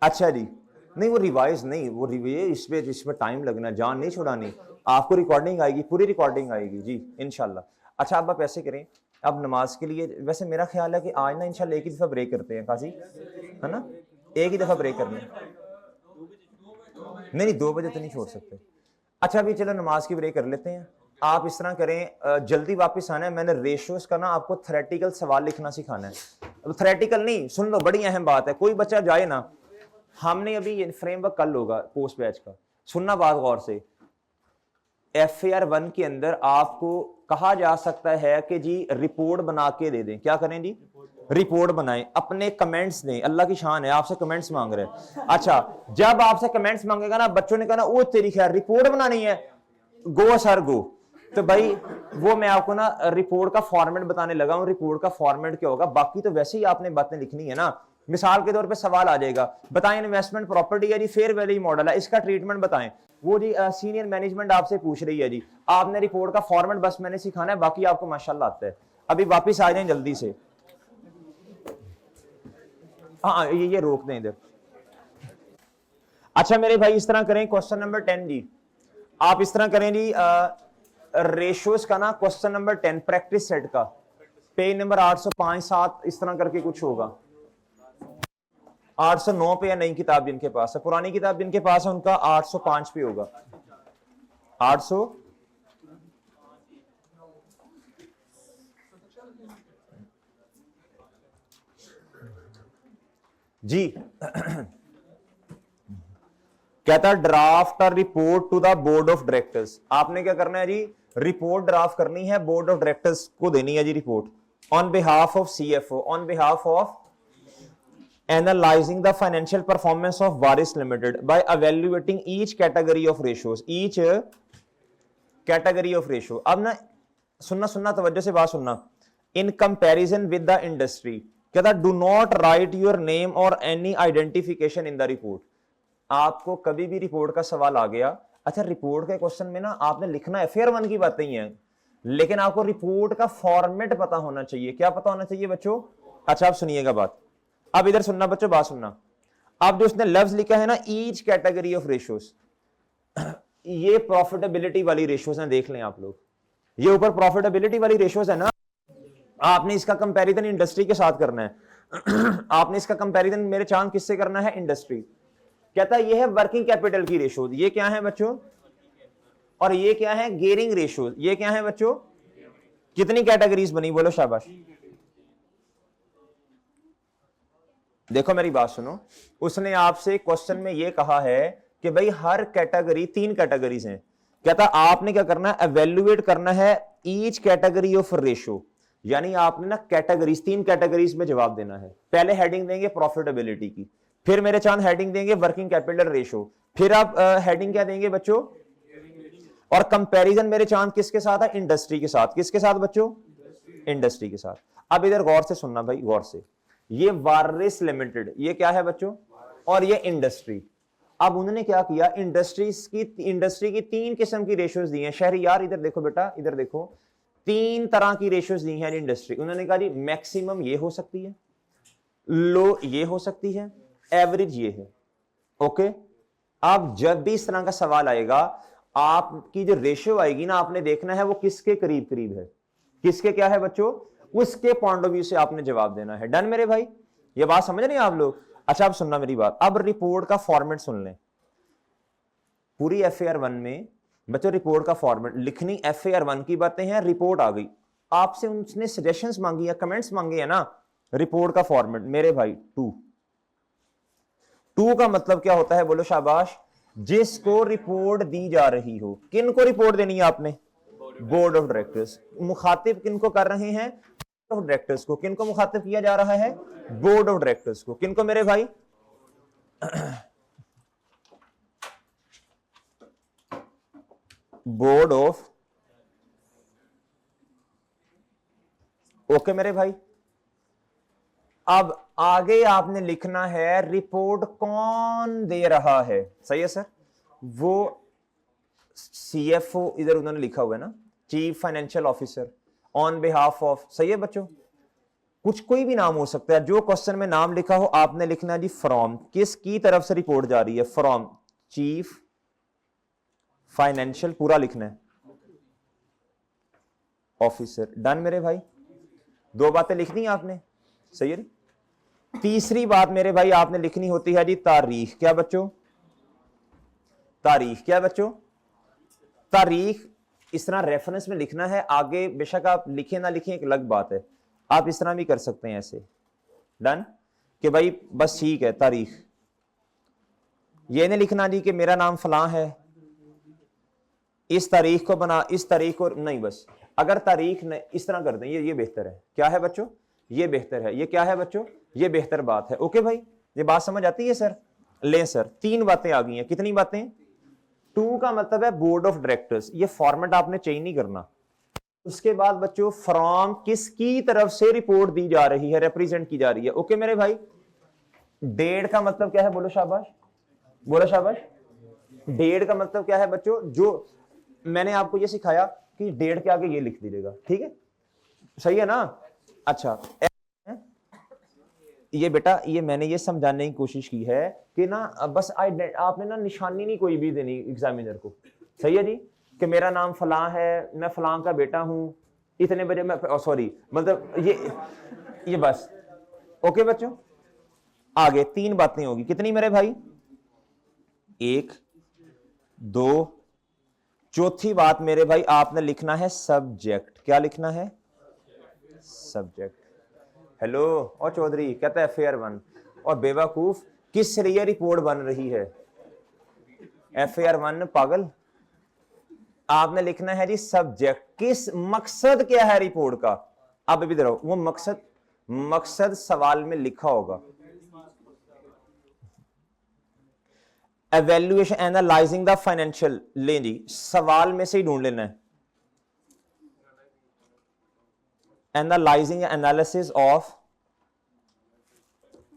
अच्छा जी, नहीं वो रिवाइज नहीं, वो रिवाइज इसमें टाइम लगना, जान नहीं छुड़ानी। आपको रिकॉर्डिंग आएगी, पूरी रिकॉर्डिंग आएगी जी इंशाल्लाह। अच्छा अब आप ऐसे करें, अब नमाज के लिए वैसे मेरा ख्याल है कि आज ना इंशाल्लाह एक ही दफा ब्रेक करते हैं काजी, है ना? एक ही दफा ब्रेक करनी। नहीं 2 बजे तो नहीं छोड़ सकते। अच्छा अभी चलो नमाज की ब्रेक कर लेते हैं। आप इस तरह करें, जल्दी वापस आना है। मैंने रेशियोज का ना आपको थ्योरेटिकल सवाल लिखना सिखाना है। अब थ्योरेटिकल नहीं, सुन लो, बड़ी अहम बात है। कोई बच्चा जाए ना, हमने अभी ये फ्रेमवर्क कल होगा पोस्ट बैच का, सुनना बात गौर से। FAR 1 के अंदर आपको कहा जा सकता है कि जी रिपोर्ट बना के दे दें। क्या करें जी? रिपोर्ट बनाएं, अपने कमेंट्स दें। अल्लाह की शान है, आपसे कमेंट्स मांग रहे हैं। अच्छा जब आपसे कमेंट्स मांगेगा ना, बच्चों ने कहा ना वो तेरी खैर रिपोर्ट बनानी है, गो सर गो। तो भाई वो मैं आपको ना रिपोर्ट का फॉर्मेट बताने लगा हूं। रिपोर्ट का फॉर्मेट क्या होगा, बाकी तो वैसे ही आपने बातें लिखनी है ना। मिसाल के तौर पे सवाल आ जाएगा, बताएं इन्वेस्टमेंट प्रॉपर्टी है जी, फेयर वैल्यू मॉडल है, इसका ट्रीटमेंट बताएं। वो जी सीनियर मैनेजमेंट आपसे पूछ रही है जी, आपने रिपोर्ट का फॉर्मेट बस मैंने सिखाना है, बाकी आपको माशाल्लाह आता है। अभी वापिस आ जाए जल्दी से। हाँ ये रोक दें इधर। अच्छा मेरे भाई इस तरह करें, क्वेश्चन नंबर 10 जी, आप इस तरह करें जी, रेशियोज का ना क्वेश्चन नंबर 10 प्रैक्टिस सेट का, पेज नंबर 805-7 इस तरह करके कुछ होगा। 809 पे या नई किताब जिनके पास है, पुरानी किताब जिनके पास है उनका 805 पे होगा। 800 जी कहता ड्राफ्ट और report to the board of directors. आपने क्या करना है जी? रिपोर्ट ड्राफ्ट करनी है, बोर्ड ऑफ डायरेक्टर्स को देनी है जी report, on behalf of CFO, on behalf of analysing the financial performance of Waris limited by evaluating each category of ratios, each category of ratio। अब ना सुनना तवज्जो से बात सुनना। In comparison with the industry, कहता do not write your name और any identification in the report. आपको कभी भी रिपोर्ट का सवाल आ गया, अच्छा रिपोर्ट के क्वेश्चन में ना आपने लिखना है, FAR 1 की बातें ही है, लेकिन आपको रिपोर्ट का फॉर्मेट पता होना चाहिए। क्या पता होना चाहिए बच्चों? अच्छा आप सुनिएगा बात, अब इधर सुनना बच्चों, बात सुनना। अब जो उसने लफ्ज लिखा है ना, ईच कैटेगरी ऑफ रेशियोज, ये प्रॉफिटेबिलिटी वाली रेशियोज हैं, देख लें आप लोग, ये ऊपर प्रॉफिटेबिलिटी वाली रेशियोज है ना, आपने इसका कंपैरिजन इंडस्ट्री के साथ करना है। आपने इसका कंपैरिजन मेरे चांद किससे करना है, इंडस्ट्री। कहता है ये है वर्किंग कैपिटल की रेशियो, ये क्या है बच्चों, और ये क्या है गेयरिंग रेशियो, ये क्या है बच्चों, कितनी कैटेगरीज बनी, बोलो शाबाश। देखो मेरी बात सुनो, उसने आपसे क्वेश्चन में ये कहा है कि भाई हर कैटेगरी, 3 कैटेगरीज हैं। कहता आपने क्या करना है, एवेल्युएट करना है ईच कैटेगरी ऑफ रेशियो, यानी आपने ना कैटेगरीज, 3 कैटेगरीज में जवाब देना है। पहले हेडिंग देंगे प्रॉफिटेबिलिटी की, फिर मेरे चांद हेडिंग देंगे वर्किंग कैपिटल रेशियो, फिर आप हेडिंग क्या देंगे बच्चों, और कंपैरिजन मेरे चांद किसके साथ है, इंडस्ट्री के साथ। किसके साथ बच्चों, इंडस्ट्री के साथ। अब इधर गौर से सुनना भाई, गौर से, ये वारिस लिमिटेड, ये क्या है बच्चों, और ये इंडस्ट्री। अब उन्होंने क्या किया, इंडस्ट्री की 3 किस्म की रेशियोज दी हैं। शहरी यार इधर देखो बेटा, इधर देखो, 3 तरह की रेशियोज दी हैं इंडस्ट्री। उन्होंने कहा जी मैक्सिमम ये हो सकती है, लो ये हो सकती है, एवरेज ये है। ओके, अब जब भी इस तरह का सवाल आएगा, आपकी जो रेशियो आएगी ना, आपने देखना है वो किसके करीब करीब है, किसके क्या है बच्चों, उसके पॉइंट ऑफ व्यू से आपने जवाब देना है। डन मेरे भाई, ये बात समझ रहे हैं आप लोग। अच्छा आप सुनना मेरी बात, अब रिपोर्ट का फॉर्मेट सुन लें। पूरी FAR 1 में बच्चों रिपोर्ट का फॉर्मेट लिखनी, FAR 1 की बातें हैं, रिपोर्ट आ गई, आपसे उसने सजेशंस मांगी है, कमेंट्स मांगे हैं ना, रिपोर्ट का फॉर्मेट मेरे भाई 2 का मतलब क्या होता है, बोलो शाबाश, जिसको रिपोर्ट दी जा रही हो। किन को रिपोर्ट देनी है आपने, बोर्ड ऑफ डायरेक्टर्स। मुखातिब किनको कर रहे हैं, ऑफ डायरेक्टर्स को। किनको मुखातिब किया जा रहा है, बोर्ड ऑफ डायरेक्टर्स को। किनको मेरे भाई, बोर्ड ऑफ, ओके मेरे भाई। अब आगे आपने लिखना है रिपोर्ट कौन दे रहा है, सही है सर, वो CFO, इधर उन्होंने लिखा हुआ है ना, chief financial officer on behalf of, सही है बच्चों, कुछ कोई भी नाम हो सकता है। जो क्वेश्चन में नाम लिखा हो आपने लिखना है जी फ्रॉम, किसकी तरफ से रिपोर्ट जा रही है, फ्रॉम चीफ फाइनेंशियल, पूरा लिखना है, ऑफिसर। डन मेरे भाई, 2 बातें लिखनी है आपने, सही है। तीसरी बात मेरे भाई आपने लिखनी होती है जी तारीख। क्या बच्चों, तारीख। क्या बच्चों, तारीख। इस तरह रेफरेंस में लिखना है, आगे बेशक आप लिखें ना लिखें एक अलग बात है, आप इस तरह भी कर सकते हैं ऐसे। डन, कि भाई बस ठीक है तारीख, ये नहीं लिखना जी कि मेरा नाम फलां है, इस तारीख को बना, इस तारीख को नहीं, बस अगर तारीख नहीं इस तरह कर दें, ये बेहतर है। क्या है बच्चों, ये बेहतर है। ये क्या है बच्चों, ये बेहतर बात है। ओके भाई, ये बात समझ आती है सर। ले सर, 3 बातें आ गई हैं। कितनी बातें, 2 का मतलब है बोर्ड ऑफ डायरेक्टर्स, ये फॉर्मेट आपने चेंज नहीं करना। उसके बाद बच्चों फ्रॉम, किसकी तरफ से रिपोर्ट दी जा रही है, रिप्रेजेंट की जा रही है। ओके मेरे भाई। डेढ़ का मतलब क्या है, बोलो शाबाश, बोलो शाबाश। डेढ़ का मतलब क्या है बच्चों, जो मैंने आपको ये सिखाया कि डेढ़ के आगे ये लिख दीजिएगा, ठीक है, सही है ना। अच्छा ये बेटा, ये मैंने ये समझाने की कोशिश की है कि ना बस आपने ना निशानी नहीं कोई भी देनी एग्जामिनर को, सही है जी, कि मेरा नाम फलां है, मैं फलां का बेटा हूं, इतने बजे मैं, सॉरी मतलब ये बस। ओके बच्चों, आगे 3 बातें होगी। कितनी मेरे भाई, 1 2, चौथी बात मेरे भाई आपने लिखना है सब्जेक्ट। क्या लिखना है, सब्जेक्ट। हेलो और चौधरी कहता है FAR 1, और बेवकूफ किस लिए रिपोर्ट बन रही है, FAR 1 पागल। आपने लिखना है जी सब्जेक्ट, किस मकसद क्या है रिपोर्ट का। अब इधर आओ, वो मकसद सवाल में लिखा होगा, एवेल्युएशन एनालाइजिंग द फाइनेंशियल, ले जी सवाल में से ही ढूंढ लेना है, analysing analysis of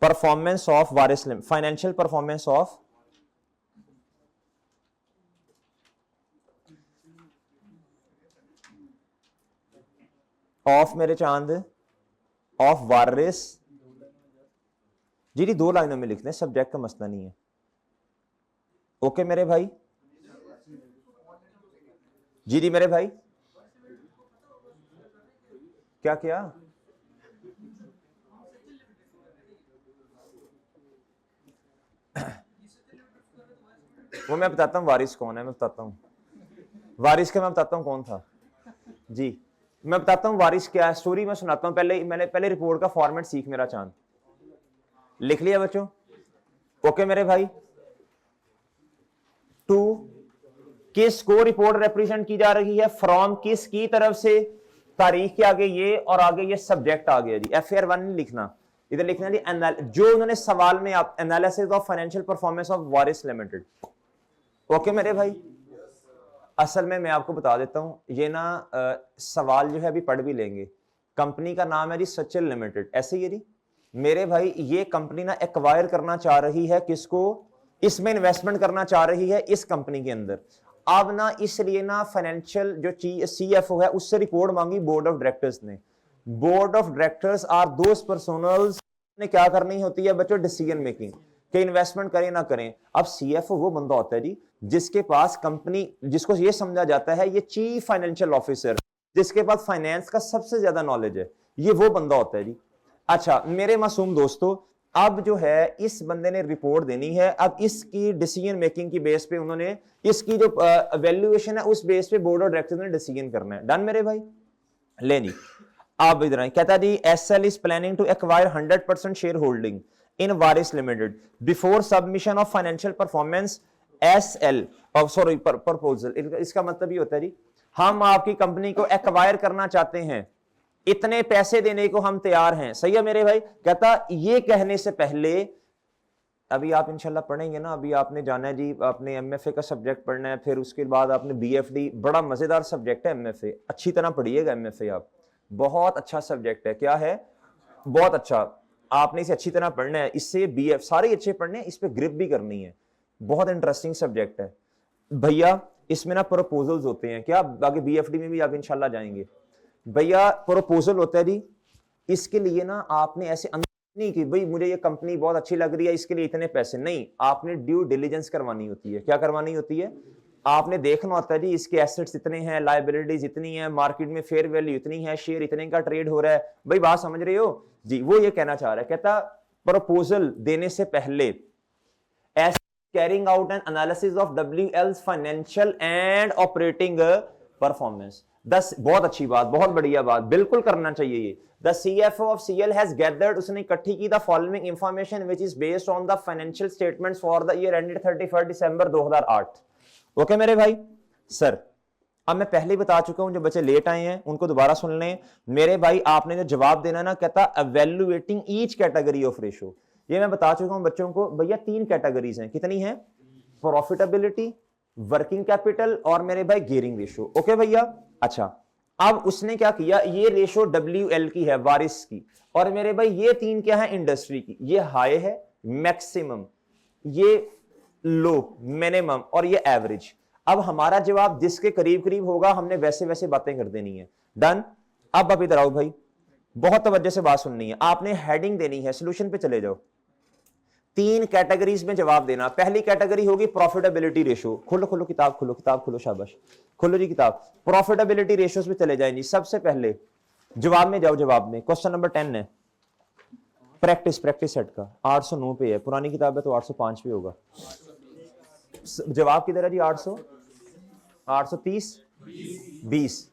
performance of Waris limited, financial performance of मेरे चांद, ऑफ वारिस जी जी 2 लाइनों में लिखते हैं, सब्जेक्ट का मसला नहीं है। ओके मेरे भाई, जी जी मेरे भाई, क्या क्या वो मैं बताता हूँ वारिस कौन है, मैं बताता हूँ वारिस का, मैं बताता हूँ कौन था जी, मैं बताता हूँ वारिस क्या है, स्टोरी मैं सुनाता हूँ। मैंने पहले रिपोर्ट का फॉर्मेट सीख मेरा चांद, लिख लिया बच्चों? ओके मेरे भाई, टू किसको रिपोर्ट रिप्रेजेंट की जा रही है, फ्रॉम किस की तरफ से, तारीख के आगे ये और आगे ये सब्जेक्ट आ गया जी। FAR 1 नहीं लिखना, इधर लिखना जी जो उन्होंने सवाल में आप analysis of financial performance of Waris limited. Okay मेरे भाई, असल में मैं आपको बता देता हूं, ये ना सवाल जो है अभी पढ़ भी लेंगे। कंपनी का नाम है जी सचिल लिमिटेड, ऐसे ही है जी मेरे भाई। ये कंपनी ना एक्वायर करना चाह रही है किसको, इसमें इन्वेस्टमेंट करना चाह रही है इस कंपनी के अंदर। अब ना इसलिए ना फाइनेंशियल जो CFO है उससे रिपोर्ट मांगी बोर्ड ऑफ डायरेक्टर्स ने। Board of directors are those personals ने क्या करनी होती है बच्चों, डिसीजन मेकिंग, कि इन्वेस्टमेंट करें ना करें। अब CFO वो बंदा होता है जी जिसके पास कंपनी, जिसको ये समझा जाता है ये चीफ फाइनेंशियल ऑफिसर, जिसके पास फाइनेंस का सबसे ज्यादा नॉलेज है, ये वो बंदा होता है जी। अच्छा मेरे मासूम दोस्तों, अब जो है इस बंदे ने रिपोर्ट देनी है, अब इसकी डिसीजन मेकिंग की बेस पे उन्होंने इसकी जो वैल्यूएशन है उस बेस पे बोर्ड ऑफ डायरेक्टर्स ने डिसीजन करना है। डन मेरे भाई, ले जी। अब इधर कहता जी SL is planning to acquire 100% share holding in Waris limited before submission of financial performance SL sorry proposal. इसका मतलब ये होता है जी हम आपकी कंपनी को एक्वायर करना चाहते हैं, इतने पैसे देने को हम तैयार हैं। सही है मेरे भाई। कहता ये कहने से पहले, अभी आप इंशाल्लाह पढ़ेंगे ना, अभी आपने जाना है जी, आपने MFA का सब्जेक्ट पढ़ना है, फिर उसके बाद आपने BFD, बड़ा मजेदार सब्जेक्ट है MFA, अच्छी तरह पढ़िएगा MFA आप, बहुत अच्छा सब्जेक्ट है। क्या है? बहुत अच्छा, आपने इसे अच्छी तरह पढ़ना है, इससे BF सारे अच्छे पढ़ने हैं, इस पे ग्रिप भी करनी है, बहुत इंटरेस्टिंग सब्जेक्ट है भैया। इसमें ना प्रपोजल्स होते हैं, क्या आगे BFD में भी आप इंशाल्लाह जाएंगे भैया, प्रपोजल होता है जी। इसके लिए ना आपने ऐसे नहीं कि भाई मुझे ये कंपनी बहुत अच्छी लग रही है इसके लिए इतने पैसे, नहीं, आपने ड्यू डिलीजेंस करवानी होती है। क्या करवानी होती है? आपने देखना होता है जी इसके एसेट्स इतने हैं, लायबिलिटीज इतनी है, मार्केट में फेयर वैल्यू इतनी है, शेयर इतने का ट्रेड हो रहा है, भाई बात समझ रहे हो जी। वो ये कहना चाह रहा है, कहता प्रपोजल देने से पहले carrying out an analysis of WL's financial and operating performance. बहुत अच्छी बात, बहुत बढ़िया बात, बिल्कुल करना चाहिए ये। The CFO of CL has gathered, उसने इकट्ठी की the following information which is based on the financial statements for the year ended 31st December 2008। Okay मेरे भाई सर, अब मैं पहले ही बता चुका हूं, जो बच्चे लेट आए हैं उनको दोबारा सुन लें मेरे भाई। आपने जो जवाब देना ना, कहता evaluating each category of ratio, ये मैं बता चुका हूं बच्चों को भैया। 3 कैटेगरीज हैं, कितनी है? प्रॉफिटेबिलिटी, वर्किंग कैपिटल और मेरे भाई गियरिंग रेशियो। ओके भैया। अच्छा अब उसने क्या किया, ये रेशो WL की है, वारिस की, और मेरे भाई ये 3 क्या है? इंडस्ट्री की। ये हाई है मैक्सिमम, ये लो मिनिमम, और ये एवरेज। अब हमारा जवाब जिसके करीब करीब होगा हमने वैसे वैसे बातें कर देनी है। डन। अब इधर आओ भाई, बहुत तवज्जो से बात सुननी है, आपने हेडिंग देनी है, सोल्यूशन पे चले जाओ। 3 कैटेगरीज में जवाब देना। पहली कैटेगरी होगी प्रॉफिटेबिलिटी रेशियो। खोलो खोलो किताब, खोलो किताब, खोलो, शाबाश, खोलो जी किताब। प्रॉफिटेबिलिटी रेशियोज पे चले जाएंगे। सबसे पहले जवाब में जाओ, जवाब में क्वेश्चन नंबर 10 है, प्रैक्टिस सेट का 809 पे है, पुरानी किताब है तो 805 पे होगा। जवाब किधर है जी? 800 830 20।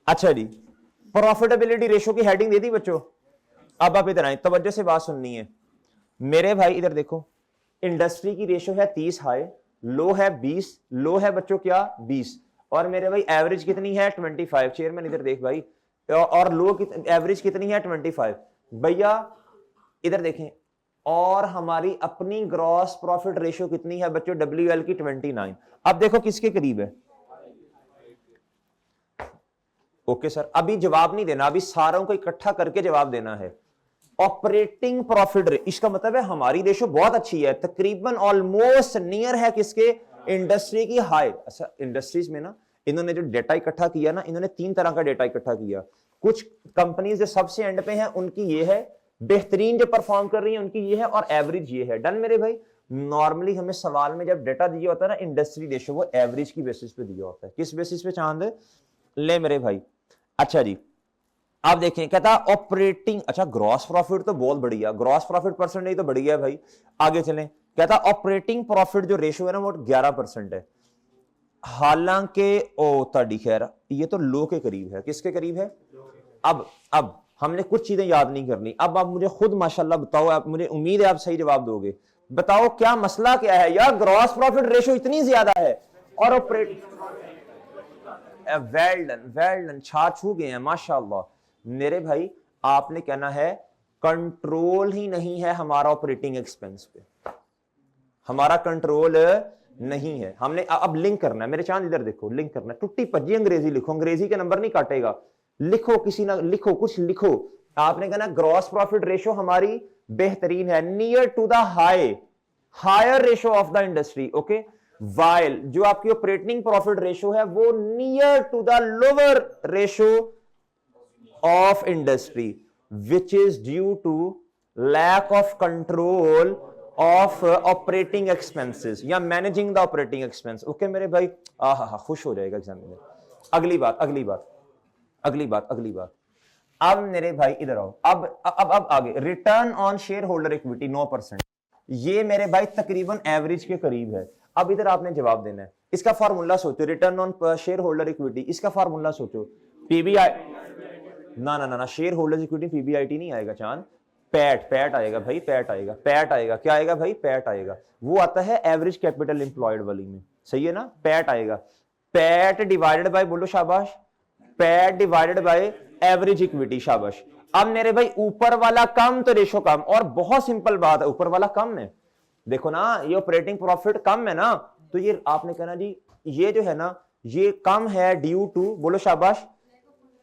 अच्छा जी, प्रॉफिटेबिलिटी रेशियो की हेडिंग दे दी बच्चों। अब आप इधर आए, तवज्जो से बात सुननी है मेरे भाई। इधर देखो, इंडस्ट्री की रेशियो है 30 हाई, लो है 20, लो है बच्चों क्या? 20, और मेरे भाई एवरेज कितनी है? 25। चेयरमैन इधर देख भाई, और लो एवरेज कितनी है? 25 भैया। इधर देखें, और हमारी अपनी ग्रॉस प्रॉफिट रेशियो कितनी है बच्चों? WL की 29। अब देखो किसके करीब है? ओके सर, अभी जवाब नहीं देना, अभी सारों को इकट्ठा करके जवाब देना है। ऑपरेटिंग प्रॉफिट, इसका मतलब है हमारी रेशो बहुत अच्छी है, तकरीबन ऑलमोस्ट नियर है किसके? इंडस्ट्री की हाई। अच्छा इंडस्ट्रीज में ना इन्होंने जो डेटा इकट्ठा किया ना, इन्होंने 3 तरह का डेटा इकट्ठा किया। कुछ कंपनीज जो सबसे एंड पे हैं उनकी ये है बेहतरीन जो परफॉर्म कर रही है उनकी ये है और एवरेज ये है। डन मेरे भाई। नॉर्मली हमें सवाल में जब डेटा दिया होता है ना इंडस्ट्री रेशो, वो एवरेज की बेसिस पे दिया होता है। किस बेसिस पे चांद? ले मेरे भाई। अच्छा जी, आप देखें कहता ऑपरेटिंग, अच्छा ग्रॉस प्रॉफिट तो बहुत बढ़िया, ग्रॉस प्रॉफिट परसेंटेज तो बढ़िया है भाई। आगे चलें, कहता ऑपरेटिंग प्रॉफिट जो रेशो है ना वो 11% है। हालांकि ओ ताड़ी खैर ये तो लो के करीब है। किसके करीब है? अब हमने कुछ चीजें याद नहीं करनी। अब आप मुझे खुद माशाल्लाह बताओ, आप मुझे उम्मीद है आप सही जवाब दोगे। बताओ क्या मसला क्या है यार, ग्रॉस प्रॉफिट रेशो इतनी ज्यादा है और ऑपरेटिंग वेल डन, छा छू गए हैं माशाल्लाह मेरे भाई। आपने कहना है कंट्रोल ही नहीं है हमारा ऑपरेटिंग एक्सपेंस पे, हमारा कंट्रोल नहीं है। हमने अब लिंक करना है मेरे चांद, इधर देखो लिंक करना है। टुट्टी पज्जी अंग्रेजी लिखो, अंग्रेजी के नंबर नहीं काटेगा। लिखो किसी ना लिखो, कुछ लिखो। आपने कहना ग्रॉस प्रॉफिट रेशो हमारी बेहतरीन है, near to the higher ratio of the industry. Okay, while जो आपकी ऑपरेटिंग प्रॉफिट रेशो है वो near to the lower ratio of industry, which is due to lack of control of operating expenses या managing the operating expense. Okay मेरे भाई, खुश हो जाएगा एग्जामिनर। अगली बात। अब मेरे भाई इधर आओ। अब आगे return on share holder equity 9%, ये मेरे भाई तकरीबन एवरेज के करीब है। अब इधर आपने जवाब देना है। इसका फार्मूला सोचो, return on share holder equity, इसका फार्मूला सोचो। पीबीआई ना शेयर होल्डर इक्विटी पीबीआईटी नहीं आएगा चांद, पैट आएगा भाई, पैट आएगा। क्या आएगा भाई? पैट आएगा। वो आता है एवरेज कैपिटल एम्प्लॉयड वाली में, सही है ना? पैट आएगा। पैट डिवाइडेड बाय, बोलो शाबाश, PAT divided by average equity, शाबाश। अब मेरे भाई ऊपर वाला कम तो रेशो कम, और बहुत सिंपल बात है, ऊपर वाला कम है। देखो ना ये ऑपरेटिंग प्रॉफिट कम है ना, तो ये आपने कहना जी ये जो है ना ये कम है ड्यू टू, बोलो शाबाश,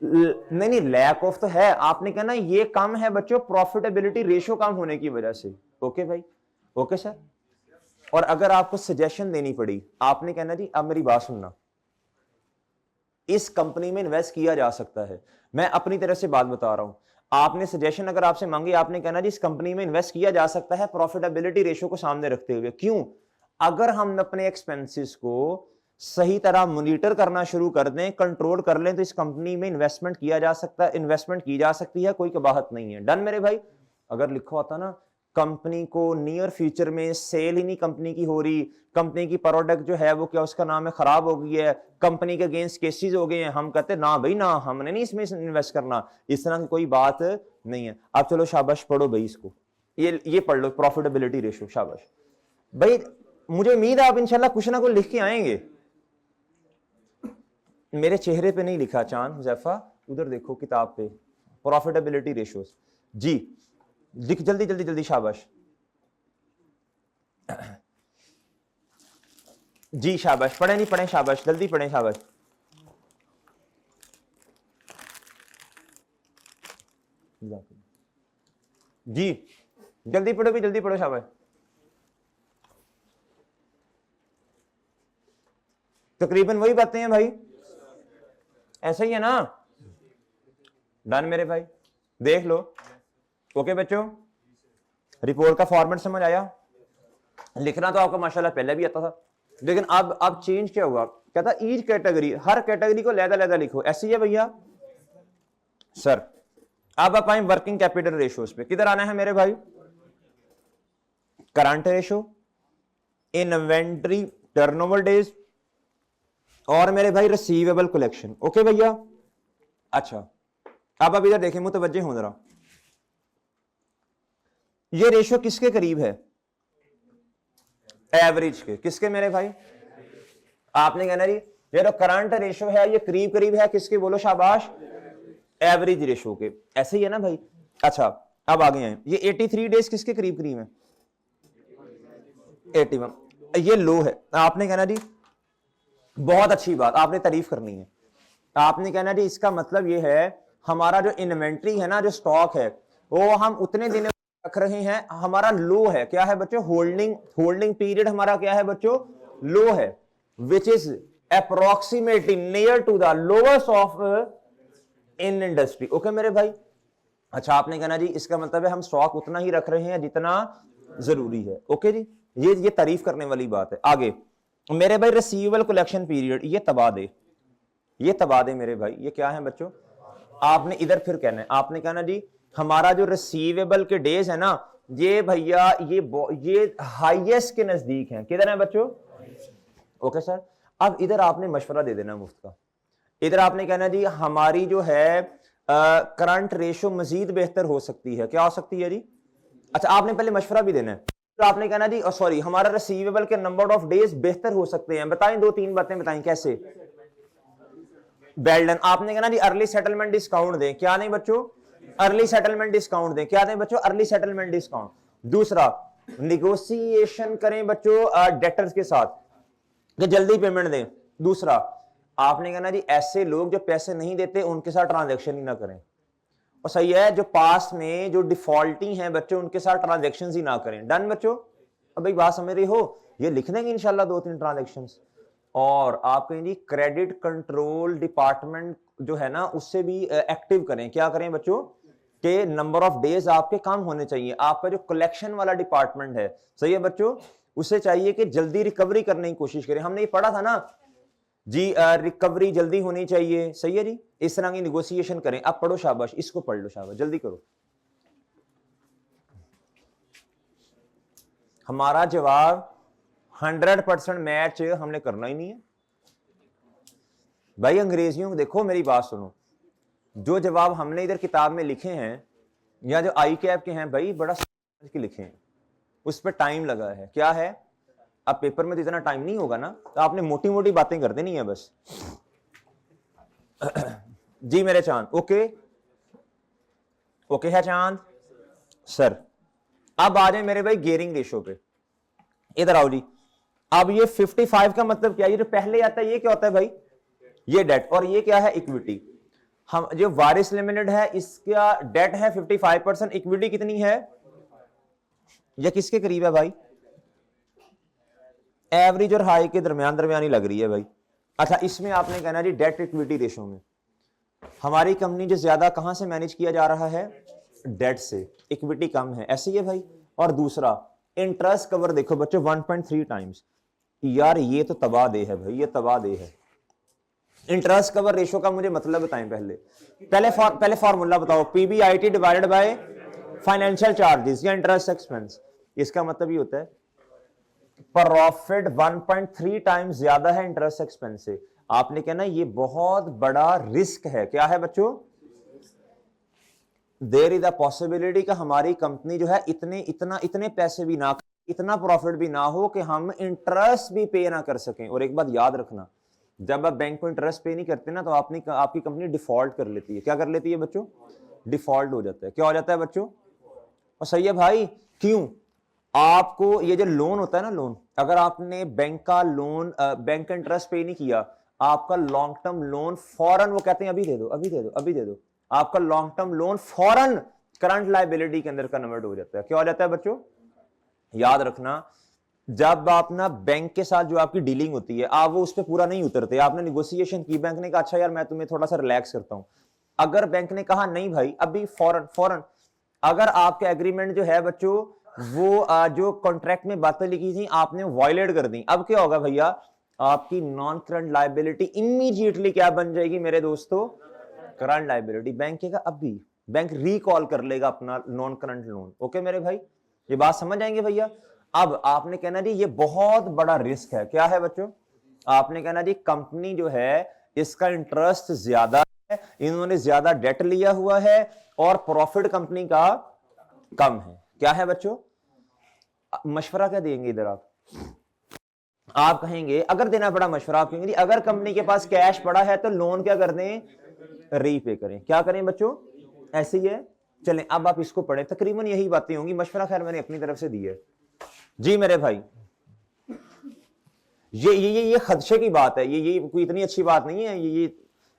नहीं लैक ऑफ तो है। आपने कहना ये कम है बच्चों प्रॉफिटेबिलिटी रेशो कम होने की वजह से। ओके भाई, ओके सर। और अगर आपको सजेशन देनी पड़ी, आपने कहना जी अब मेरी बात सुनना, इस कंपनी में इन्वेस्ट किया जा सकता है। मैं अपनी तरफ से बात बता रहा हूं। आपने सजेशन अगर आपसे मांगी, आपने कहना जी इस कंपनी में इन्वेस्ट किया जा सकता है प्रॉफिटेबिलिटी रेशो को सामने रखते हुए। क्यों? अगर हम अपने एक्सपेंसेस को सही तरह मॉनिटर करना शुरू कर दें, कंट्रोल कर लें, तो इस कंपनी में इन्वेस्टमेंट किया जा सकता है, इन्वेस्टमेंट की जा सकती है, कोई कबाहत नहीं है। डन मेरे भाई। अगर लिखा होता ना कंपनी को नियर फ्यूचर में सेल ही नहीं कंपनी की हो रही, कंपनी की प्रोडक्ट जो है वो क्या उसका नाम है खराब हो गई है, कंपनी के अगेंस्ट केसेस हो गए हैं, हम कहते ना भाई ना, हमने नहीं इसमें इन्वेस्ट करना, इस तरह की कोई बात नहीं है। अब चलो शाबाश पढ़ो भाई इसको, ये पढ़ लो प्रॉफिटेबिलिटी रेशो, शाबाश भाई। मुझे उम्मीद है आप इंशाल्लाह कुछ ना कुछ लिख के आएंगे। मेरे चेहरे पे नहीं लिखा चांद हुजैफा, उधर देखो किताब पे, प्रॉफिटेबिलिटी रेशोस जी, लिख जल्दी शाबाश जी, शाबाश। पढ़े नहीं पढ़े शाबाश, जल्दी पढ़े शाबाश। जी जल्दी पढ़ो भी, जल्दी पढ़ो शाबाश। तकरीबन वही बातें हैं भाई, ऐसा ही है ना? डन मेरे भाई, देख लो। ओके बच्चों, रिपोर्ट का फॉर्मेट समझ आया? लिखना तो आपको माशाल्लाह पहले भी आता था, लेकिन अब चेंज क्या हुआ? कहता ईच कैटेगरी, हर कैटेगरी को लहदा लिखो। ऐसी है भैया सर। अब आप आए वर्किंग कैपिटल रेशियोज पे, किधर आना है मेरे भाई? Current ratio, inventory turnover days, और मेरे भाई रिसीवेबल कलेक्शन। ओके भैया, अच्छा अब इधर देखें, मुतवज्जे हो जरा, ये रेशो किसके करीब है? एवरेज के। किसके मेरे भाई? आपने कहना जी ये तो करंट रेशो है, ये करीब है किसके? बोलो शाबाश, एवरेज रेशो के। ऐसे ही है ना भाई? अच्छा अब आगे हैं, ये 83 डेज किसके करीब है? 81। ये लो है। आपने कहना जी बहुत अच्छी बात, आपने तारीफ करनी है। आपने कहना जी इसका मतलब ये है हमारा जो इन्वेंट्री है ना, जो स्टॉक है, वो हम उतने दिन रख रहे हैं, हमारा लो है। क्या है बच्चों? होल्डिंग पीरियड हमारा क्या है बच्चों? लो है, which is approximately near to the lowest of in industry. Okay मेरे भाई, अच्छा, आपने कहना जी इसका मतलब है हम स्टॉक उतना ही रख रहे हैं जितना जरूरी है। ओके जी, ये तारीफ करने वाली बात है। आगे मेरे भाई रिसीवेबल कलेक्शन पीरियड, ये तबादे, ये तबादे मेरे भाई, ये क्या है बच्चों? आपने इधर फिर कहना है, आपने कहना जी हमारा जो रिसीवेबल के डेज है ना, ये भैया ये हाईएस्ट के नजदीक हैं। किधर है बच्चों? Okay sir. अब इधर आपने मशवरा दे देना मुफ्त का। इधर आपने कहना जी हमारी जो है करंट रेशो मजीद बेहतर हो सकती है। क्या हो सकती है जी? अच्छा, आपने पहले मशवरा भी देना है। तो आपने कहना जी सॉरी, हमारा रिसीवेबल के नंबर ऑफ डेज बेहतर हो सकते हैं। बताएं, 2-3 बातें बताएं कैसे। Well done. आपने कहना जी अर्ली सेटलमेंट डिस्काउंट दें। क्या नहीं बच्चों? अर्ली सेटलमेंट डिस्काउंट दें। क्या दें बच्चों? Early settlement discount. दूसरा, निगोशिएशन करें बच्चों डेटर्स के साथ कि जल्दी पेमेंट दें। दूसरा, आपने कहना जी ऐसे लोग जो पैसे नहीं देते उनके साथ ट्रांजैक्शन ही ना करें। और सही है, जो पास में जो डिफॉल्टी हैं बच्चों उनके साथ ट्रांजैक्शन ही ना करें। डन बच्चों? अब भाई बात समझ रही हो? ये लिख देंगे इंशाल्लाह 2-3 ट्रांजैक्शन। और आप कहें जी क्रेडिट कंट्रोल डिपार्टमेंट जो है ना उससे भी एक्टिव करें। क्या करें बच्चों? के नंबर ऑफ डेज आपके कम होने चाहिए। आपका जो कलेक्शन वाला डिपार्टमेंट है, सही है बच्चों, उसे चाहिए कि जल्दी रिकवरी करने की कोशिश करें। हमने ये पढ़ा था ना जी, रिकवरी जल्दी होनी चाहिए। सही है जी, इस तरह की निगोशिएशन करें। अब पढ़ो, शाबाश, इसको पढ़ लो, शाबाश, जल्दी करो। हमारा जवाब 100% मैच हमने करना ही नहीं है भाई। अंग्रेजियों को देखो, मेरी बात सुनो, जो जवाब हमने इधर किताब में लिखे हैं या जो आई कैप के हैं भाई, बड़ा समझ के लिखे हैं, उस पर टाइम लगा है। क्या है? अब पेपर में तो इतना टाइम नहीं होगा ना, तो आपने मोटी मोटी बातें कर देनी है बस। जी मेरे चांद, ओके ओके है चांद सर। अब आ जाए मेरे भाई गियरिंग रेशो पे, इधर आओ जी। अब ये 55 का मतलब क्या है? ये जो पहले आता है ये क्या होता है भाई? ये डेट, और ये क्या है? इक्विटी। हम जो वारिस लिमिटेड है इसका डेट है 55%, इक्विटी कितनी है? ये किसके करीब है भाई? एवरेज और हाई के दरमियान दरमियानी लग रही है भाई। अच्छा, इसमें आपने कहना जी डेट इक्विटी रेशो में हमारी कंपनी जो ज्यादा कहां से मैनेज किया जा रहा है? डेट से, इक्विटी कम है, ऐसे ही है भाई। और दूसरा, इंटरेस्ट कवर देखो बच्चों 1.3 टाइम्स। यार ये तो तबाह दे है भाई, ये तबाह दे है। इंटरेस्ट कवर रेशो का मुझे मतलब बताएं पहले फॉर्मूला बताओ। PBIT divided by financial charges या इंटरेस्ट एक्सपेंस। इसका मतलब ये होता है प्रॉफिट 1.3 टाइम्स ज्यादा है इंटरेस्ट एक्सपेंस से। आपने कहना ये बहुत बड़ा रिस्क है। क्या है बच्चों? देयर इज अ पॉसिबिलिटी का हमारी कंपनी जो है इतने पैसे भी ना, इतना प्रॉफिट भी ना हो कि हम इंटरेस्ट भी पे ना कर सकें। और एक बात याद रखना, जब आप बैंक को इंटरेस्ट पे नहीं करते ना तो आपकी कंपनी डिफॉल्ट कर लेती है। क्या कर लेती है बच्चों? डिफॉल्ट हो जाता है। क्या हो जाता है बच्चों? और सही है भाई। क्यों? आपको ये जो लोन होता है ना, लोन, अगर आपने बैंक का लोन बैंक का इंटरेस्ट पे नहीं किया, आपका लॉन्ग टर्म लोन फौरन वो कहते हैं अभी दे दो, अभी दे दो, अभी दे दो। आपका लॉन्ग टर्म लोन फौरन करंट लायबिलिटी के अंदर कन्वर्ट हो जाता है। क्या हो जाता है बच्चों? याद रखना, जब आप ना बैंक के साथ जो आपकी डीलिंग होती है, आप वो उस पर पूरा नहीं उतरते। आपने निगोशिएशन की, बैंक ने कहा अच्छा यार मैं तुम्हें थोड़ा सा रिलैक्स करता हूं। अगर बैंक ने कहा नहीं भाई अभी फौरन, अगर आपके एग्रीमेंट जो है बच्चों वो जो कॉन्ट्रैक्ट में बातें लिखी थी आपने वायलेट कर दी, अब क्या होगा भैया? आपकी नॉन करंट लायबिलिटी इमीडिएटली क्या बन जाएगी मेरे दोस्तों? Current liability. बैंक का अभी बैंक रिकॉल कर लेगा अपना नॉन करंट लोन। ओके मेरे भाई, ये बात समझ आएंगे भैया? अब आपने कहना जी ये बहुत बड़ा रिस्क है। क्या है बच्चों? आपने कहना जी कंपनी जो है इसका इंटरेस्ट ज्यादा है, इन्होंने ज्यादा डेट लिया हुआ है और प्रॉफिट कंपनी का कम है। क्या है बच्चों? मशवरा क्या देंगे इधर आप कहेंगे, अगर देना पड़ा मशवरा आप कहेंगे अगर कंपनी के पास कैश पड़ा है तो लोन क्या कर दें? रीपे करें। क्या करें बच्चों? ऐसे ही है। चलें अब आप इसको पढ़ें, तकरीबन यही बातें होंगी। मशवरा खैर मैंने अपनी तरफ से दी है जी मेरे भाई। ये खदशे की बात है, ये कोई इतनी अच्छी बात नहीं है। ये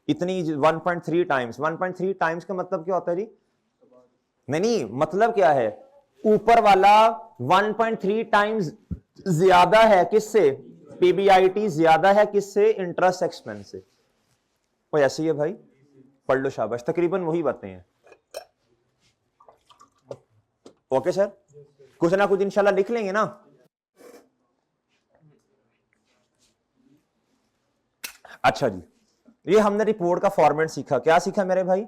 इतनी 1.3 टाइम्स, 1.3 टाइम्स का मतलब क्या होता है जी? नहीं, मतलब क्या है? ऊपर वाला 1.3 टाइम्स ज्यादा है किससे? पीबीआईटी ज्यादा है किससे? इंटरेस्ट एक्सपेंस से। वो ऐसे ही है भाई, पढ़ लो, शाबाश, तकरीबन वही बातें हैं। ओके सर, कुछ ना कुछ इंशाल्लाह लिख लेंगे ना। अच्छा जी, ये हमने रिपोर्ट का फॉर्मेट सीखा। क्या सीखा मेरे भाई?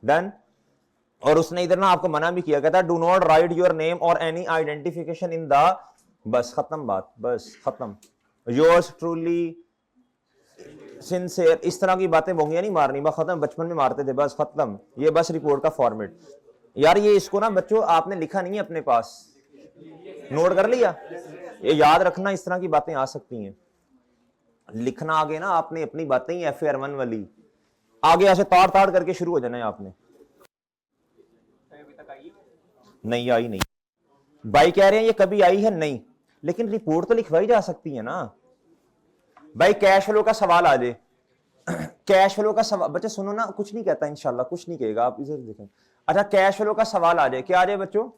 डन। और उसने इधर ना आपको मना भी किया, कहता do not write your name और एनी आइडेंटिफिकेशन इन द, बस खत्म बात, बस खत्म। योर्स ट्रूली सिंसियर, इस तरह की बातें बोंगियां नहीं मारनी, बस खत्म। बचपन में मारते थे, बस खत्म। ये बस रिपोर्ट का फॉर्मेट यार। ये इसको ना बच्चों आपने लिखा नहीं है अपने पास, नोट कर लिया? ये याद रखना, इस तरह की बातें आ सकती हैं। लिखना आगे ना आपने अपनी बातें ही FAR1 वाली आगे ऐसे ताड़ ताड़ करके शुरू हो जाना है आपने। नहीं आई, नहीं भाई कह रहे हैं ये कभी आई है नहीं, लेकिन रिपोर्ट तो लिखवाई जा सकती है ना भाई। कैश फ्लो का सवाल आ जाए, कैश फ्लो का सवाल, बच्चे सुनो ना, कुछ नहीं कहता इंशाल्लाह, कुछ नहीं कहेगा, आप इधर देखें। अच्छा, कैश फ्लो का सवाल आ जाए, क्या आ जाए बच्चों?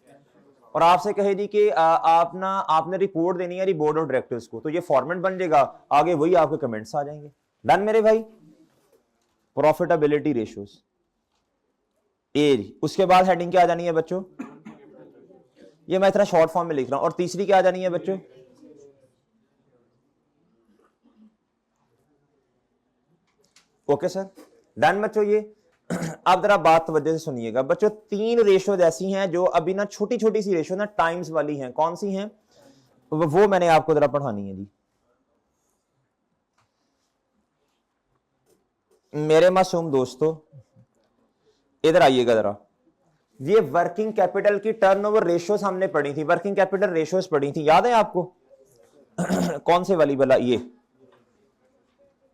और आपसे कहे जी कि आपने रिपोर्ट देनी है बोर्ड ऑफ डायरेक्टर्स को, तो ये फॉर्मेट बन जाएगा, आगे वही आपके कमेंट्स आ जाएंगे। डन मेरे भाई। प्रॉफिटेबिलिटी रेशियोज एज, उसके बाद हेडिंग क्या आ जानी है बच्चों? ये मैं इतना शॉर्ट फॉर्म में लिख रहा हूं। और तीसरी क्या आ जानी है बच्चों? ओके सर, डन बच्चों। ये अब जरा बात तवज्जो से सुनिएगा बच्चों। 3 रेशोज ऐसी हैं जो अभी ना छोटी छोटी सी रेशो ना टाइम्स वाली हैं। कौन सी हैं वो मैंने आपको जरा पढ़ानी है जी। मेरे मासूम दोस्तों इधर आइएगा जरा। ये वर्किंग कैपिटल की टर्नओवर रेशियोज हमने पढ़ी थी, वर्किंग कैपिटल रेशियोज पढ़ी थी, याद है आपको? कौन से वाली वाला?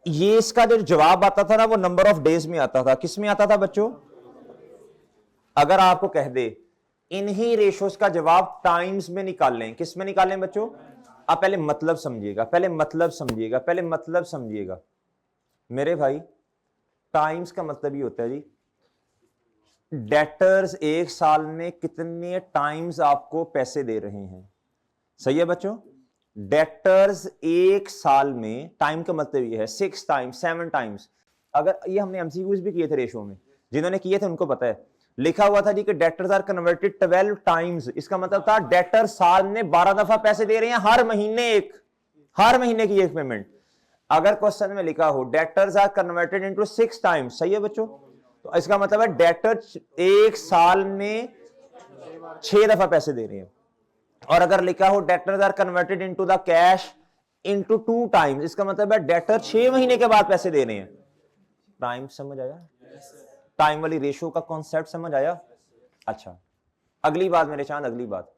ये इसका जो जवाब आता था ना वो नंबर ऑफ डेज में आता था। किस में आता था बच्चों? अगर आपको कह दे इन्हीं रेशियोज का जवाब टाइम्स में निकाल लें, किस में निकालें बच्चों? आप पहले मतलब समझिएगा, पहले मतलब समझिएगा, पहले मतलब समझिएगा मेरे भाई। टाइम्स का मतलब ये होता है जी, डेटर्स एक साल में कितने टाइम्स आपको पैसे दे रहे हैं। सही है बच्चों? डेटर्स एक साल में, टाइम का मतलब ये है 6 टाइम्स 7 टाइम्स। अगर ये हमने MCQs भी किए थे रेशो में, जिन्होंने किए थे उनको पता है। लिखा हुआ था जी कि डेटर्स आर कन्वर्टेड 12 टाइम्स। इसका मतलब था डेटर साल में 12 दफा पैसे दे रहे हैं, हर महीने की एक पेमेंट। अगर क्वेश्चन में लिखा हो debtors are converted into 6 times, सही है बच्चों, तो इसका मतलब है डेटर एक साल में 6 दफा पैसे दे रहे हैं। और अगर लिखा हो debtors are converted into the cash into 2 times, इसका मतलब है डेटर 6 महीने के बाद पैसे दे रहे हैं। टाइम समझ आया? टाइम वाली रेशियो का कॉन्सेप्ट समझ आया? अच्छा, अगली बात मेरे चांद, अगली बात,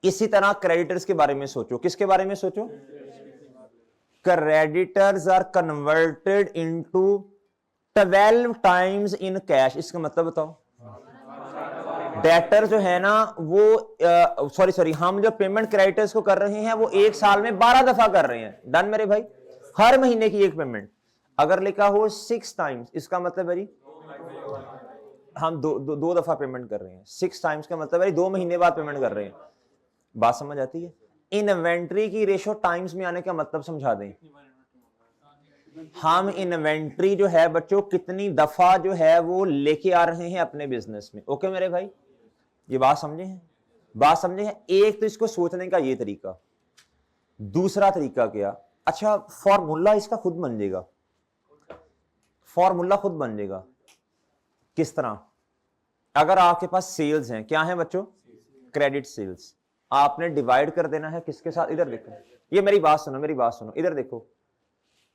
इसी तरह क्रेडिटर्स के बारे में सोचो। किसके बारे में सोचो? Creditors are converted into 12 times in cash. इसका मतलब बताओ। डेटर जो है ना वो सॉरी हम जो पेमेंट क्रेडिटर्स को कर रहे हैं वो एक साल में 12 दफा कर रहे हैं। डन मेरे भाई, हर महीने की एक पेमेंट। अगर लिखा हो 6 टाइम्स, इसका मतलब है जी हम दो दफा पेमेंट कर रहे हैं। 6 टाइम्स का मतलब है 2 महीने बाद पेमेंट कर रहे हैं। बात समझ आती है? इन्वेंट्री की रेशो टाइम्स में आने का मतलब समझा दें। हम इन्वेंट्री जो है बच्चों कितनी दफा जो है वो लेके आ रहे हैं अपने बिजनेस में। ओके मेरे भाई, ये बात समझे हैं? बात समझे हैं? एक तो इसको सोचने का ये तरीका, दूसरा तरीका क्या? अच्छा, फॉर्मूला इसका खुद बन जाएगा, फॉर्मूला खुद बन जाएगा। किस तरह? अगर आपके पास सेल्स हैं, क्या है बच्चों? Credit sales. आपने डिवाइड कर देना है किसके साथ? इधर देखो, ये मेरी बात सुनो, मेरी बात सुनो, इधर देखो।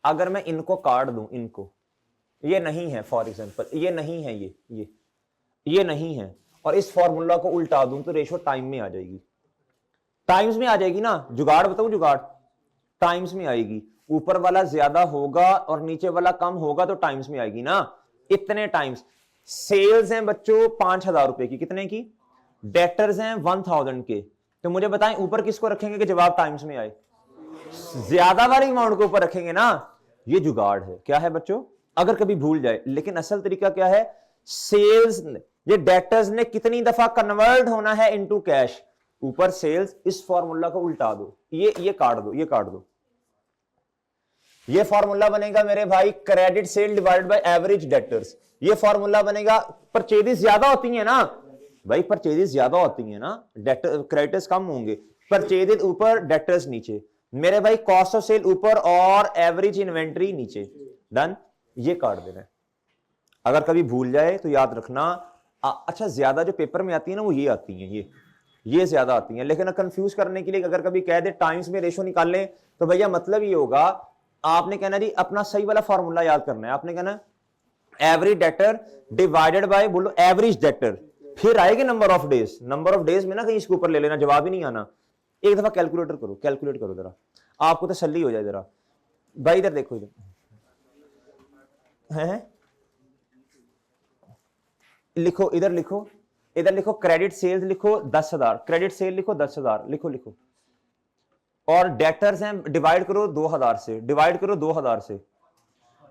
अगर मैं इनको काट दूं, इनको, ये नहीं है फॉर एग्जांपल, ये नहीं है, ये नहीं है, और इस फॉर्मूला को उल्टा दूं तो रेशो टाइम में आ जाएगी, टाइम्स में आ जाएगी ना। जुगाड़ बताऊं? जुगाड़ टाइम्स में आएगी। ऊपर वाला ज्यादा होगा और नीचे वाला कम होगा तो टाइम्स में आएगी ना। इतने टाइम्स। सेल्स हैं बच्चों 5,000 रुपए की, कितने की? डेटर्स हैं 1,000 के। तो मुझे बताएं ऊपर किसको रखेंगे कि जवाब टाइम्स में आए? ज्यादा वाली अमाउंट को ऊपर रखेंगे ना। ये जुगाड़ है। क्या है बच्चों? अगर कभी भूल जाए, लेकिन असल तरीका क्या है? सेल्स, ये डेटर्स ने कितनी दफा कन्वर्ट होना है इनटू कैश, ऊपर सेल्स, इस फॉर्मूला को उल्टा दो, ये काट दो, ये काट दो। ये फॉर्मूला बनेगा मेरे भाई credit sale divided by average debtors. ये फॉर्मूला बनेगा, परचेजेस ज्यादा होती है ना भाई परचेजेस ज्यादा होती हैं ना, डेटर क्रेडिटर्स कम होंगे, परचेजेस ऊपर डेटर्स नीचे, मेरे भाई कॉस्ट ऑफ सेल ऊपर और एवरेज इन्वेंट्री नीचे। डन, ये काट देना है। अगर कभी भूल जाए तो याद रखना। अच्छा ज्यादा जो पेपर में आती है ना वो ये आती है, ये ज्यादा आती हैं, लेकिन कंफ्यूज करने के लिए अगर कभी कह दे टाइम्स में रेशो निकाल लें तो भैया मतलब ये होगा, आपने कहना जी अपना सही वाला फॉर्मूला याद करना है। आपने कहना एवरेज डेटर डिवाइडेड बाय, बोलो एवरेज डेटर, फिर आएगी number of days. Number of days में ना कहीं इसके ऊपर ले लेना, जवाब ही नहीं आना। एक दफा कैलकुलेटर करो, कैलकुलेट करो जरा, आपको तसल्ली हो जाए जरा। भाई इधर देखो, इधर है लिखो, इधर लिखो, इधर लिखो क्रेडिट सेल्स लिखो 10,000, क्रेडिट सेल लिखो 10,000, लिखो लिखो। और डेटर्स हैं डिवाइड करो 2,000 से, डिवाइड करो 2,000 से,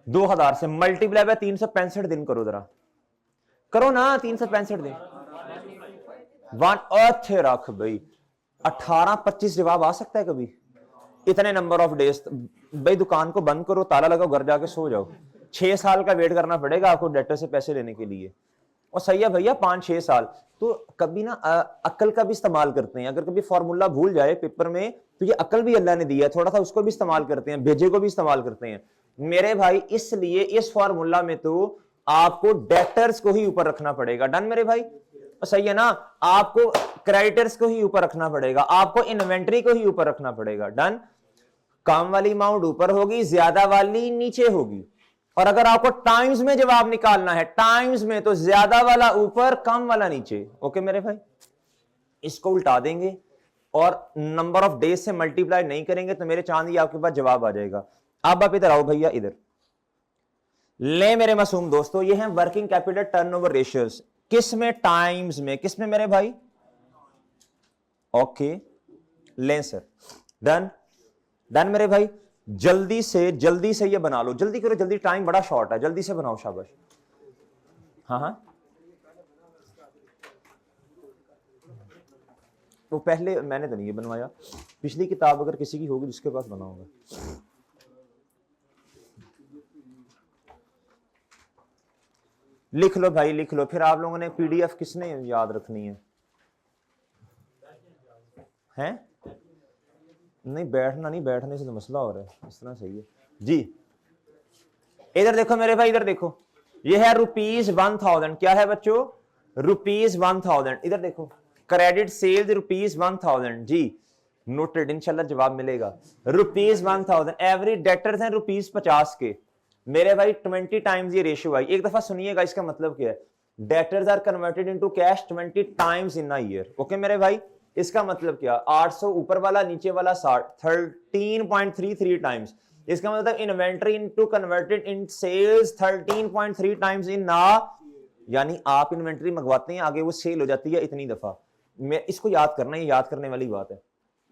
2,000 से मल्टीप्लाई बाय 365 दिन करो जरा, करो ना 365 दिन। वन अर्थ रख भाई, 18-25 जवाब आ सकता है कभी, इतने नंबर ऑफ डेज। भाई दुकान को बंद करो, ताला लगाओ, घर जाके सो जाओ। 6 साल का वेट करना पड़ेगा आपको डेटर से पैसे लेने के लिए, और सही है भैया 5-6 साल। तो कभी ना अक्ल का भी इस्तेमाल करते हैं, अगर कभी फॉर्मूला भूल जाए पेपर में तो ये अक्ल भी अल्लाह ने दी है, थोड़ा सा उसको भी इस्तेमाल करते हैं, भेजे को भी इस्तेमाल करते हैं मेरे भाई। इसलिए इस फॉर्मूला में तो आपको डेटर्स को ही ऊपर रखना पड़ेगा। डन मेरे भाई, सही है ना, आपको क्रेडिटर्स को ही ऊपर रखना पड़ेगा, आपको इन्वेंट्री को ही ऊपर रखना पड़ेगा। डन, कम वाली अमाउंट ऊपर होगी, ज्यादा वाली नीचे होगी। और अगर आपको टाइम्स में जवाब निकालना है, टाइम्स में, तो ज्यादा वाला ऊपर, कम वाला नीचे। ओके मेरे भाई, इसको उल्टा देंगे और नंबर ऑफ डेज से मल्टीप्लाई नहीं करेंगे तो मेरे चांद ही आपके पास जवाब आ जाएगा। अब आप इधर आओ भैया, इधर ले मेरे मासूम दोस्तों, ये हैं वर्किंग कैपिटल टर्नओवर रेशियोज। किस में? टाइम्स में। किस में मेरे भाई? ओके लें सर, डन डन मेरे भाई। जल्दी से ये बना लो, जल्दी करो, जल्दी, टाइम बड़ा शॉर्ट है, जल्दी से बनाओ, शाबाश। हाँ हाँ, वो पहले मैंने तो नहीं ये बनवाया, पिछली किताब अगर किसी की होगी जिसके पास बना होगा। लिख लो भाई, लिख लो। फिर आप लोगों ने पीडीएफ किसने याद रखनी है? हैं? नहीं बैठना, नहीं बैठने से तो मसला हो रहा है, इस तरह सही है जी। इधर देखो मेरे भाई, इधर देखो, ये है ₹1000। क्या है बच्चों? ₹1000। इधर देखो, क्रेडिट सेल्स ₹1000 जी, नोटेड, इंशाल्लाह जवाब मिलेगा। ₹1000 एवरेज डेटर्स हैं ₹50 के मेरे भाई। 20 टाइम्स ये रेशियो आई। एक दफा सुनिएगा, इसका मतलब क्या है? Debtors are converted into cash 20 times in a year. Okay मेरे भाई, इसका मतलब क्या? 800 ऊपर वाला, नीचे वाला 60, 13.33 टाइम्स। इसका मतलब inventory into converted in sales 13.3 times in ना, यानी आप इन्वेंट्री मंगवाते हैं, आगे वो सेल हो जाती है इतनी दफा। मैं इसको याद करना, ये याद करने वाली बात है।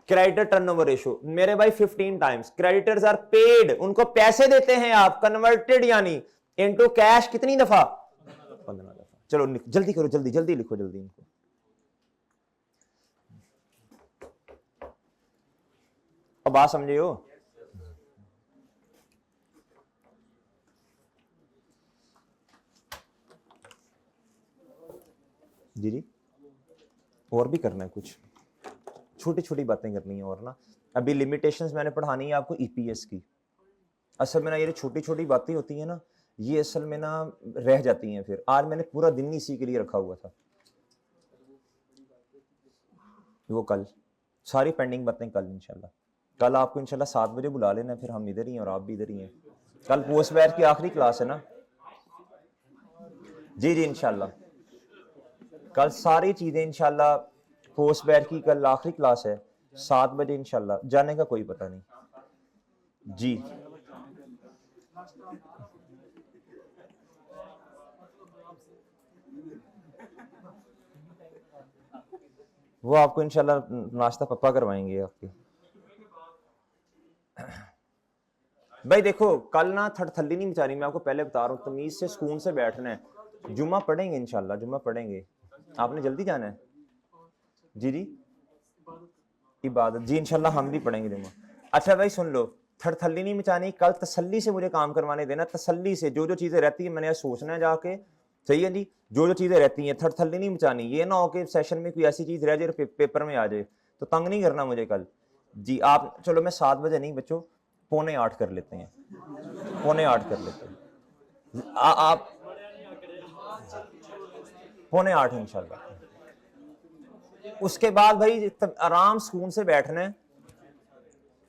क्रेडिटर टर्नओवर रेशियो मेरे भाई 15 टाइम्स। क्रेडिटर्स आर पेड, उनको पैसे देते हैं आप, कन्वर्टेड यानी इनटू कैश कितनी दफा? 15 दफा। चलो जल्दी करो, जल्दी जल्दी लिखो, जल्दी इनको। अब बात समझे हो? जी जी, और भी करना है कुछ, छोटी छोटी बातें करनी है और ना। अभी लिमिटेशंस मैंने पढ़ानी है आपको ईपीएस की। असल में ना ये छोटी छोटी बातें होती हैं ना, ये असल में ना रह जाती हैं। फिर आज मैंने पूरा दिन इसी के लिए रखा हुआ था, वो कल सारी पेंडिंग बातें कल इंशाल्लाह। कल आपको इंशाल्लाह 7 बजे बुला लेना, फिर हम इधर ही हैं और आप भी इधर ही हैं। कल पोस्ट बैच की आखिरी क्लास है ना? जी जी इंशाल्लाह, कल सारी चीजें इंशाल्लाह, पोस्ट बैच की कल आखिरी क्लास है 7 बजे इंशाल्लाह। जाने का कोई पता नहीं जी। वो आपको इंशाल्लाह नाश्ता पप्पा करवाएंगे आपके। भाई देखो, कल ना थड़थल्ली नहीं मचानी, मैं आपको पहले बता रहा हूँ, तमीज से सुकून से बैठना है। जुम्मा पढ़ेंगे इंशाल्लाह, जुम्मा पढ़ेंगे। आपने जल्दी जाना है? जी जी, इबादत जी इंशाल्लाह हम भी पढ़ेंगे जुम्मा। अच्छा भाई सुन लो, थड़थल्ली नहीं मचानी, कल तसल्ली से मुझे काम करवाने देना, तसल्ली से जो जो चीजें रहती है मैंने सोचना है जाके, सही है जी। जो जो चीजें रहती हैं थरथल्ली नहीं मचानी, ये ना हो कि सेशन में कोई ऐसी चीज रह जाए पेपर में आ जाए, तो तंग नहीं करना मुझे कल जी। आप चलो मैं 7 बजे नहीं बच्चों, 7:45 कर लेते हैं, 7:45 कर लेते हैं। आप 7:45 इंशाल्लाह। उसके बाद भाई आराम सुकून से बैठना है,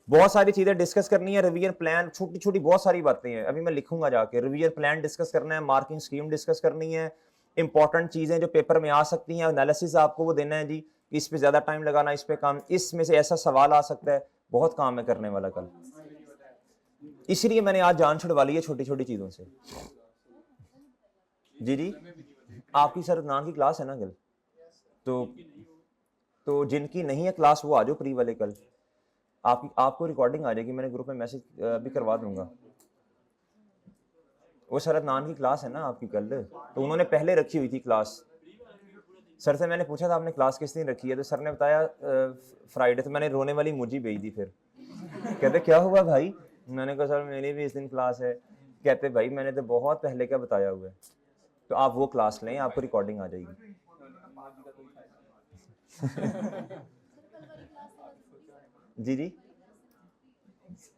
बहुत सारी चीजें डिस्कस करनी है, रिवीजन प्लान, छोटी छोटी बहुत सारी बातें हैं, अभी मैं लिखूंगा जाके। रिवीजन प्लान डिस्कस करना है, मार्किंग स्कीम डिस्कस करनी है, इंपॉर्टेंट चीजें जो पेपर में आ सकती हैं, एनालिसिस आपको वो देना है जी, इस पे ज्यादा टाइम लगाना, इस पे काम, इसमें से ऐसा सवाल आ सकता है, बहुत काम है करने वाला कल। इसलिए मैंने आज जान छुड़वा ली है छोटी छोटी चीजों से। जी जी, आपकी सर नान की क्लास है ना कल? तो जिनकी नहीं है क्लास वो आ जाओ प्री वाले कल, आपको रिकॉर्डिंग आ जाएगी, मैंने ग्रुप में मैसेज भी करवा दूंगा। वो सर नान की क्लास है ना आपकी कल, तो उन्होंने पहले रखी हुई थी क्लास। सर से मैंने पूछा था आपने क्लास किस दिन रखी है, तो सर ने बताया फ्राइडे। तो मैंने रोने वाली मुझी भेज दी। फिर कहते क्या हुआ भाई? मैंने कहा सर मेरी भी इस दिन क्लास है। कहते भाई मैंने तो बहुत पहले क्या बताया हुआ है। तो आप वो क्लास लें, आपको रिकॉर्डिंग आ जाएगी। जी जी,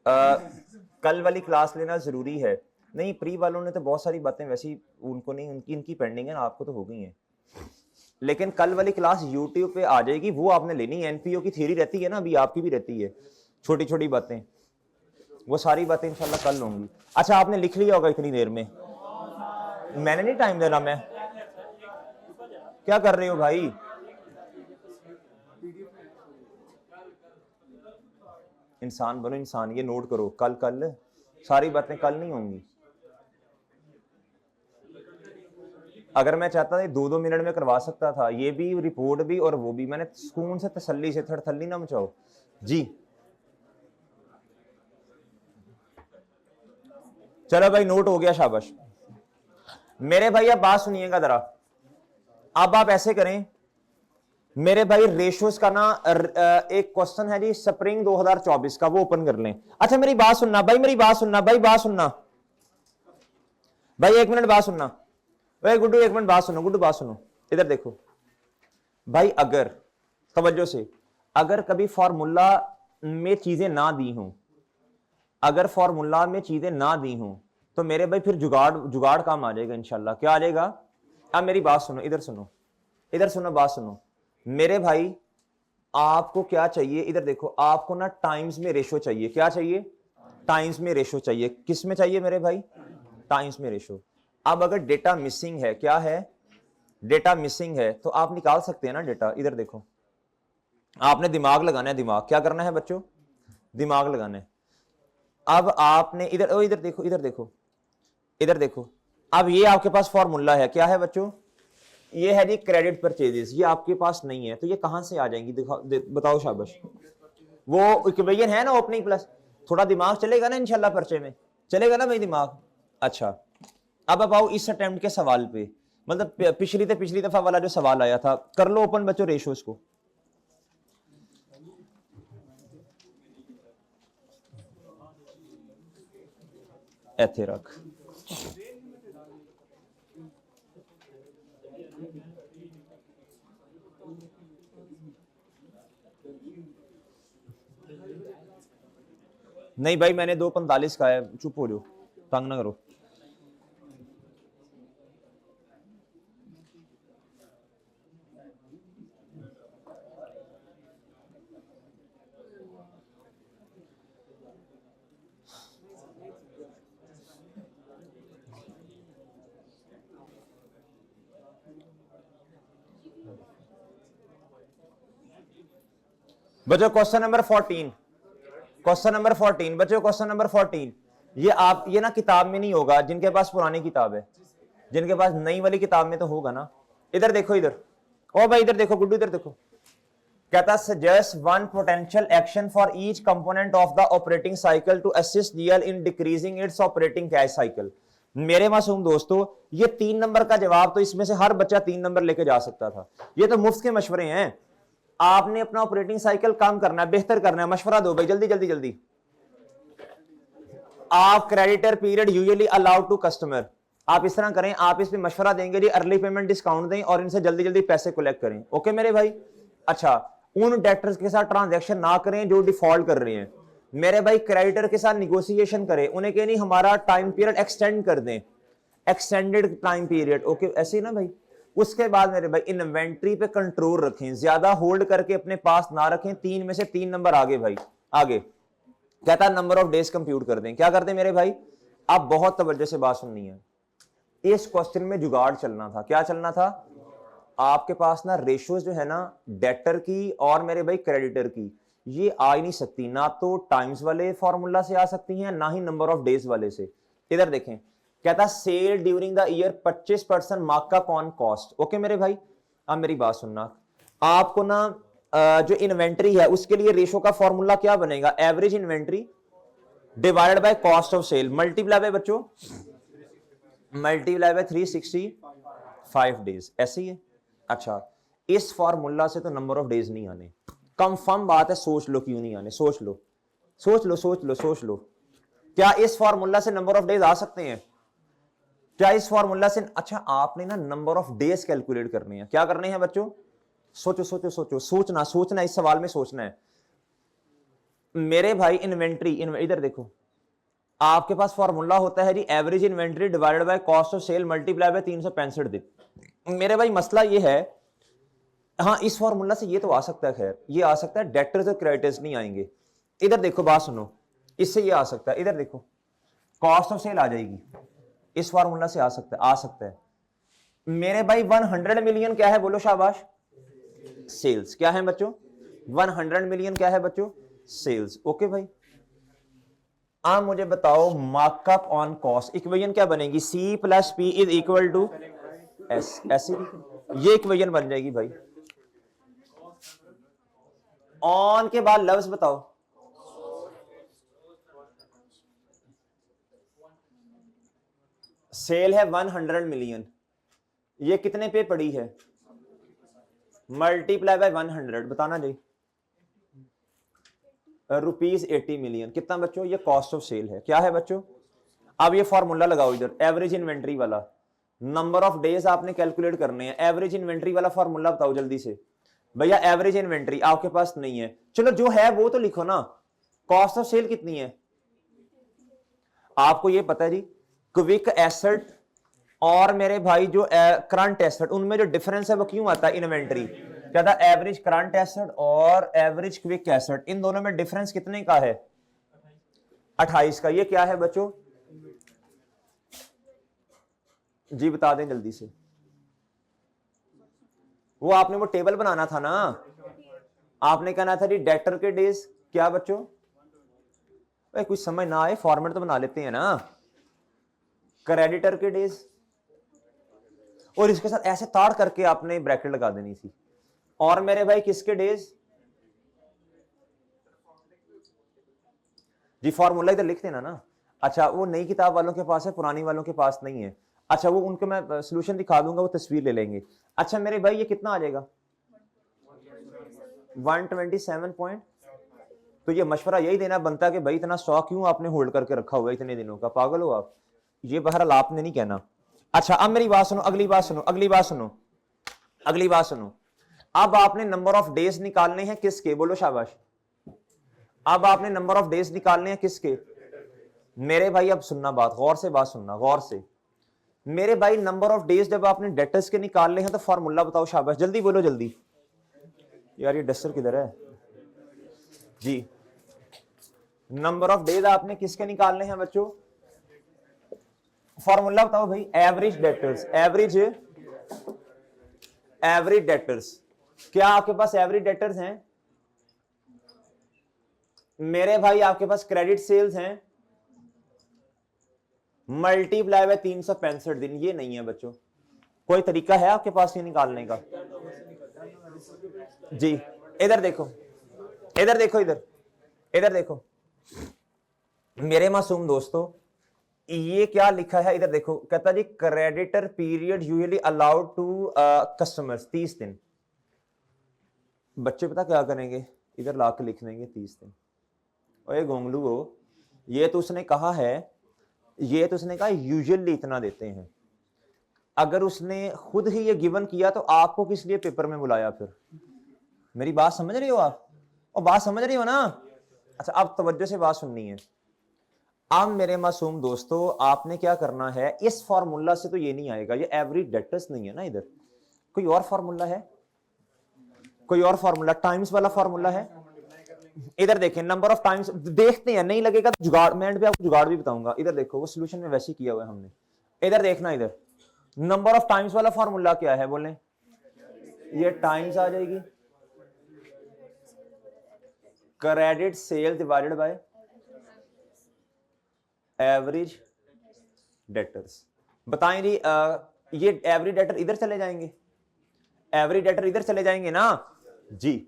कल वाली क्लास लेना जरूरी है। नहीं, प्री वालों ने तो बहुत सारी बातें वैसी उनको नहीं, उनकी इनकी पेंडिंग है ना, आपको तो हो गई है। लेकिन कल वाली क्लास यूट्यूब पे आ जाएगी, वो आपने लेनी है। एनपीओ की थ्योरी रहती है ना, अभी आपकी भी रहती है, छोटी छोटी बातें, वो सारी बातें इंशाल्लाह कल होंगी। अच्छा, आपने लिख लिया होगा इतनी देर में, मैंने नहीं टाइम देना। मैं क्या कर रहे हो भाई? इंसान बनो, इंसान। ये नोट करो, कल कल सारी बातें कल नहीं होंगी। अगर मैं चाहता था 2-2 मिनट में करवा सकता था, ये भी रिपोर्ट भी और वो भी। मैंने सुकून से तसल्ली से, थड़थल्ली ना मचाओ जी। चलो भाई, नोट हो गया, शाबाश। मेरे भाई अब बात सुनिएगा जरा। अब आप ऐसे करें मेरे भाई, रेशियोज का ना एक क्वेश्चन है जी स्प्रिंग 2024 का, वो ओपन कर लें। अच्छा मेरी बात सुनना भाई, मेरी बात सुनना भाई, बात सुनना भाई, 1 मिनट बात सुनना भाई। गुड्डू 1 मिनट बात सुनो, गुड्डू बात सुनो, इधर देखो भाई। अगर तवज्जो से, अगर कभी फॉर्मूला में चीजें ना दी हों, अगर फॉर्मूला में चीजें ना दी हों, तो मेरे भाई फिर जुगाड़ जुगाड़ काम आ जाएगा इंशाल्लाह। क्या आ जाएगा? अब मेरी बात सुनो, इधर सुनो, इधर सुनो, बात सुनो मेरे भाई। आपको क्या चाहिए? इधर देखो, आपको ना टाइम्स में रेशो चाहिए। क्या चाहिए? टाइम्स में रेशो चाहिए। किस में चाहिए मेरे भाई? टाइम्स में रेशो। अब अगर डेटा मिसिंग है, क्या है? डेटा मिसिंग है, तो आप निकाल सकते हैं ना डेटा। इधर देखो, आपने दिमाग लगाना है। दिमाग क्या करना है बच्चों? दिमाग लगाना है। अब आपने इधर, इधर देखो, इधर देखो, इधर देखो। अब ये आपके पास फॉर्मूला है, क्या है बच्चों? ये है जी क्रेडिट परचेजेस। ये आपके पास नहीं है, तो ये कहां से आ जाएंगी? बताओ, शाबाश। वो इक्वेशन है ना, ओपनिंग प्लस। थोड़ा दिमाग चलेगा ना इंशाल्लाह, पर्चे में चलेगा ना भाई दिमाग। अच्छा, अब आओ इस अटेम्प्ट के सवाल पे, मतलब पिछली दफा वाला जो सवाल आया था, कर लो ओपन बच्चों रेशियोज को। ऐथे रख। नहीं भाई, मैंने 2:45 का है, चुप हो जाओ, तंग ना करो। बच्चों क्वेश्चन नंबर 14, क्वेश्चन नंबर 14 बच्चों, क्वेश्चन नंबर 14। ये आप, ये ना किताब में नहीं होगा, जिनके पास पुरानी किताब है। जिनके पास नई वाली किताब में तो होगा ना। इधर देखो, इधर ओ भाई, इधर देखो गुड्डू, इधर देखो। कहता suggest one potential action for each component of the operating cycle to assist GL in decreasing its operating cash cycle. मेरे मासूम दोस्तों, ये 3 नंबर का जवाब तो इसमें से हर बच्चा 3 नंबर लेके जा सकता था। ये तो मुफ्त के मशवरे हैं। आपने अपना ऑपरेटिंग साइकिल कम करना है, बेहतर करना है, मशवरा दो भाई, जल्दी जल्दी जल्दी। आप creditor period usually allowed to customer, आप इस तरह करें, आप इस पे मशवरा देंगे जी अर्ली पेमेंट डिस्काउंट दें और इनसे जल्दी जल्दी पैसे कलेक्ट करें। ओके मेरे भाई। अच्छा, उन डेटर्स के साथ ट्रांजैक्शन ना करें जो डिफॉल्ट कर रहे हैं। मेरे भाई क्रेडिटर के साथ निगोशिएशन करें, उन्हें कहें नहीं हमारा टाइम पीरियड एक्सटेंड कर दें, एक्सटेंडेड टाइम पीरियड। ओके ऐसे ही ना भाई। उसके बाद मेरे भाई इन्वेंट्री पे कंट्रोल रखें, ज्यादा होल्ड करके अपने पास ना रखें। 3 में से 3 नंबर आगे भाई, आगे कहता है नंबर ऑफ डेज कंप्यूट कर दें। क्या करते मेरे भाई, आप बहुत तवज्जो से बात सुननी है। इस क्वेश्चन में जुगाड़ चलना था। क्या चलना था, आपके पास ना रेशियोज जो है ना डेटर की और मेरे भाई क्रेडिटर की, ये आ ही नहीं सकती, ना तो टाइम्स वाले फॉर्मूला से आ सकती हैं, ना ही नंबर ऑफ डेज वाले से। इधर देखें, कहता sale during the year 25% markup on cost. Okay मेरे भाई, अब मेरी बात सुनना, आपको ना जो इन्वेंट्री है उसके लिए रेशो का फॉर्मूला क्या बनेगा, average inventory divided by cost of sale multiply by बच्चों, मल्टीप्लाई बाय 365 डेज, ऐसे ही है। अच्छा, इस फॉर्मूला से तो नंबर ऑफ डेज नहीं आने, कंफर्म बात है। सोच लो क्यों नहीं आने, सोच लो सोच लो सोच लो सोच लो। क्या इस फॉर्मूला से नंबर ऑफ डेज आ सकते हैं, क्या इस फॉर्मूला से? अच्छा, आपने ना नंबर ऑफ डेज कैलकुलेट करने हैं। क्या करने हैं बच्चों, सोचो सोचो सोचो, सोचना सोचना, इस सवाल में सोचना है मेरे भाई। इन्वेंट्री, इधर देखो, आपके पास फॉर्मूला होता है जी average inventory divided by cost of sale multiply by 365 दिन। मेरे भाई मसला ये है, हाँ इस फॉर्मूला से ये तो आ सकता है, खैर ये आ सकता है, डेटर्स और क्रेडिटर्स नहीं आएंगे। इधर देखो बात सुनो, इससे ये आ सकता है, इधर देखो कॉस्ट ऑफ सेल आ जाएगी, इस फॉर्मूला से आ सकता है, आ सकता है मेरे भाई। 100 मिलियन क्या है बोलो शाबाश, सेल्स। क्या है बच्चों, 100 मिलियन क्या है बच्चों, सेल्स। ओके भाई, आप मुझे बताओ मार्कअप ऑन कॉस्ट इक्वेशन क्या बनेगी, C plus P is equal to S, ऐसे ये इक्वेशन बन जाएगी भाई। ऑन के बाद लफ्ज बताओ, सेल है 100 मिलियन, ये कितने पे पड़ी है, मल्टीप्लाई बाय 100, बताना जी, ₹80 मिलियन। कितना बच्चों, ये कॉस्ट ऑफ सेल है। क्या है बच्चों, अब ये फॉर्मूला लगाओ इधर, एवरेज इन्वेंट्री वाला, नंबर ऑफ डेज आपने कैलकुलेट करने हैं, एवरेज इन्वेंट्री वाला फॉर्मूला बताओ जल्दी से भैया। एवरेज इन्वेंट्री आपके पास नहीं है, चलो जो है वो तो लिखो ना। कॉस्ट ऑफ सेल कितनी है, आपको ये पता है जी, क्विक एसेट और मेरे भाई जो करंट एसेट, उनमें जो डिफरेंस है वो क्यों आता है, इन्वेंट्री। क्या था, एवरेज करंट एसेट और एवरेज क्विक एसेट, इन दोनों में डिफरेंस कितने का है, 28 का। ये क्या है बच्चों जी, बता दें जल्दी से। वो आपने वो टेबल बनाना था ना, आपने कहना था जी डेटर के डेज क्या बच्चों, भाई कुछ समझ ना आए फॉर्मेट तो बना लेते हैं ना, क्रेडिटर के डेज, और इसके साथ ऐसे ताड़ करके आपने ब्रैकेट लगा देनी थी। और मेरे भाई किसके डेज जी, फॉर्मूला इधर लिख देना ना। अच्छा, वो नई किताब वालों के पास है, पुरानी वालों के पास नहीं है। अच्छा, वो उनको मैं सोल्यूशन दिखा दूंगा, वो तस्वीर ले लेंगे। अच्छा मेरे भाई ये कितना आ जाएगा, 127 पॉइंट। तो ये मशवरा यही देना बनता है कि भाई इतना स्टॉक क्यों आपने होल्ड करके रखा हुआ है इतने दिनों का, पागल हो आप। ये बहरहाल आपने नहीं कहना। अच्छा अब मेरी बात सुनो, अगली बात सुनो, अगली बात सुनो, अगली बात सुनो। अब आपने नंबर ऑफ डेज निकालने हैं किसके, बोलो शाबाश। अब आपने नंबर ऑफ डेज निकालने हैं किसके, मेरे भाई अब सुनना बात, गौर से बात सुनना, गौर से मेरे भाई। नंबर ऑफ डेज जब आपने डेटर्स के निकालने हैं तो फॉर्मूला बताओ शाबाश, जल्दी बोलो जल्दी। यार ये डस्टर किधर है जी, नंबर ऑफ डेज आपने किसके निकालने हैं बच्चों, फॉर्मूला बताओ भाई। Average debtors, average average debtors. क्या आपके पास एवरेज डेटर्स हैं मेरे भाई, आपके पास क्रेडिट सेल्स हैं, मल्टीप्लाई बाय 365 दिन, ये नहीं है बच्चों। कोई तरीका है आपके पास ये निकालने का जी। इधर देखो, इधर देखो, इधर इधर देखो मेरे मासूम दोस्तों, ये क्या लिखा है इधर देखो, कहता जी creditor period usually allowed to customers 30 दिन। बच्चे पता क्या करेंगे, इधर ला के लिख देंगे 30 दिन। ओए गोंगलू हो, ये तो उसने कहा है ये तो उसने कहा यूजुअली इतना देते हैं। अगर उसने खुद ही ये गिवन किया तो आपको किस लिए पेपर में बुलाया फिर? मेरी बात समझ रही हो आप? और बात समझ रही हो ना? अच्छा, अब तवज्जो से बात सुननी है। अब मेरे मासूम दोस्तों, आपने क्या करना है, इस फॉर्मूला से तो ये नहीं आएगा, ये एवरेज डेटर्स नहीं है ना। इधर कोई और फॉर्मूला है? कोई और फॉर्मूला? टाइम्स वाला फॉर्मूला है? इधर देखें, नंबर ऑफ टाइम्स देखते हैं, नहीं लगेगा तो जुगाड़, मैं एंड पे आपको जुगाड़ भी बताऊंगा। इधर देखो, वो सोल्यूशन में वैसे ही किया हुआ है हमने। इधर देखना, इधर नंबर ऑफ टाइम्स वाला फॉर्मूला क्या है बोले? ये टाइम्स आ जाएगी credit sale divided by average debtors. बताएं जी, ये एवरेज डेटर इधर चले जाएंगे, एवरेज डेटर इधर चले जाएंगे ना जी।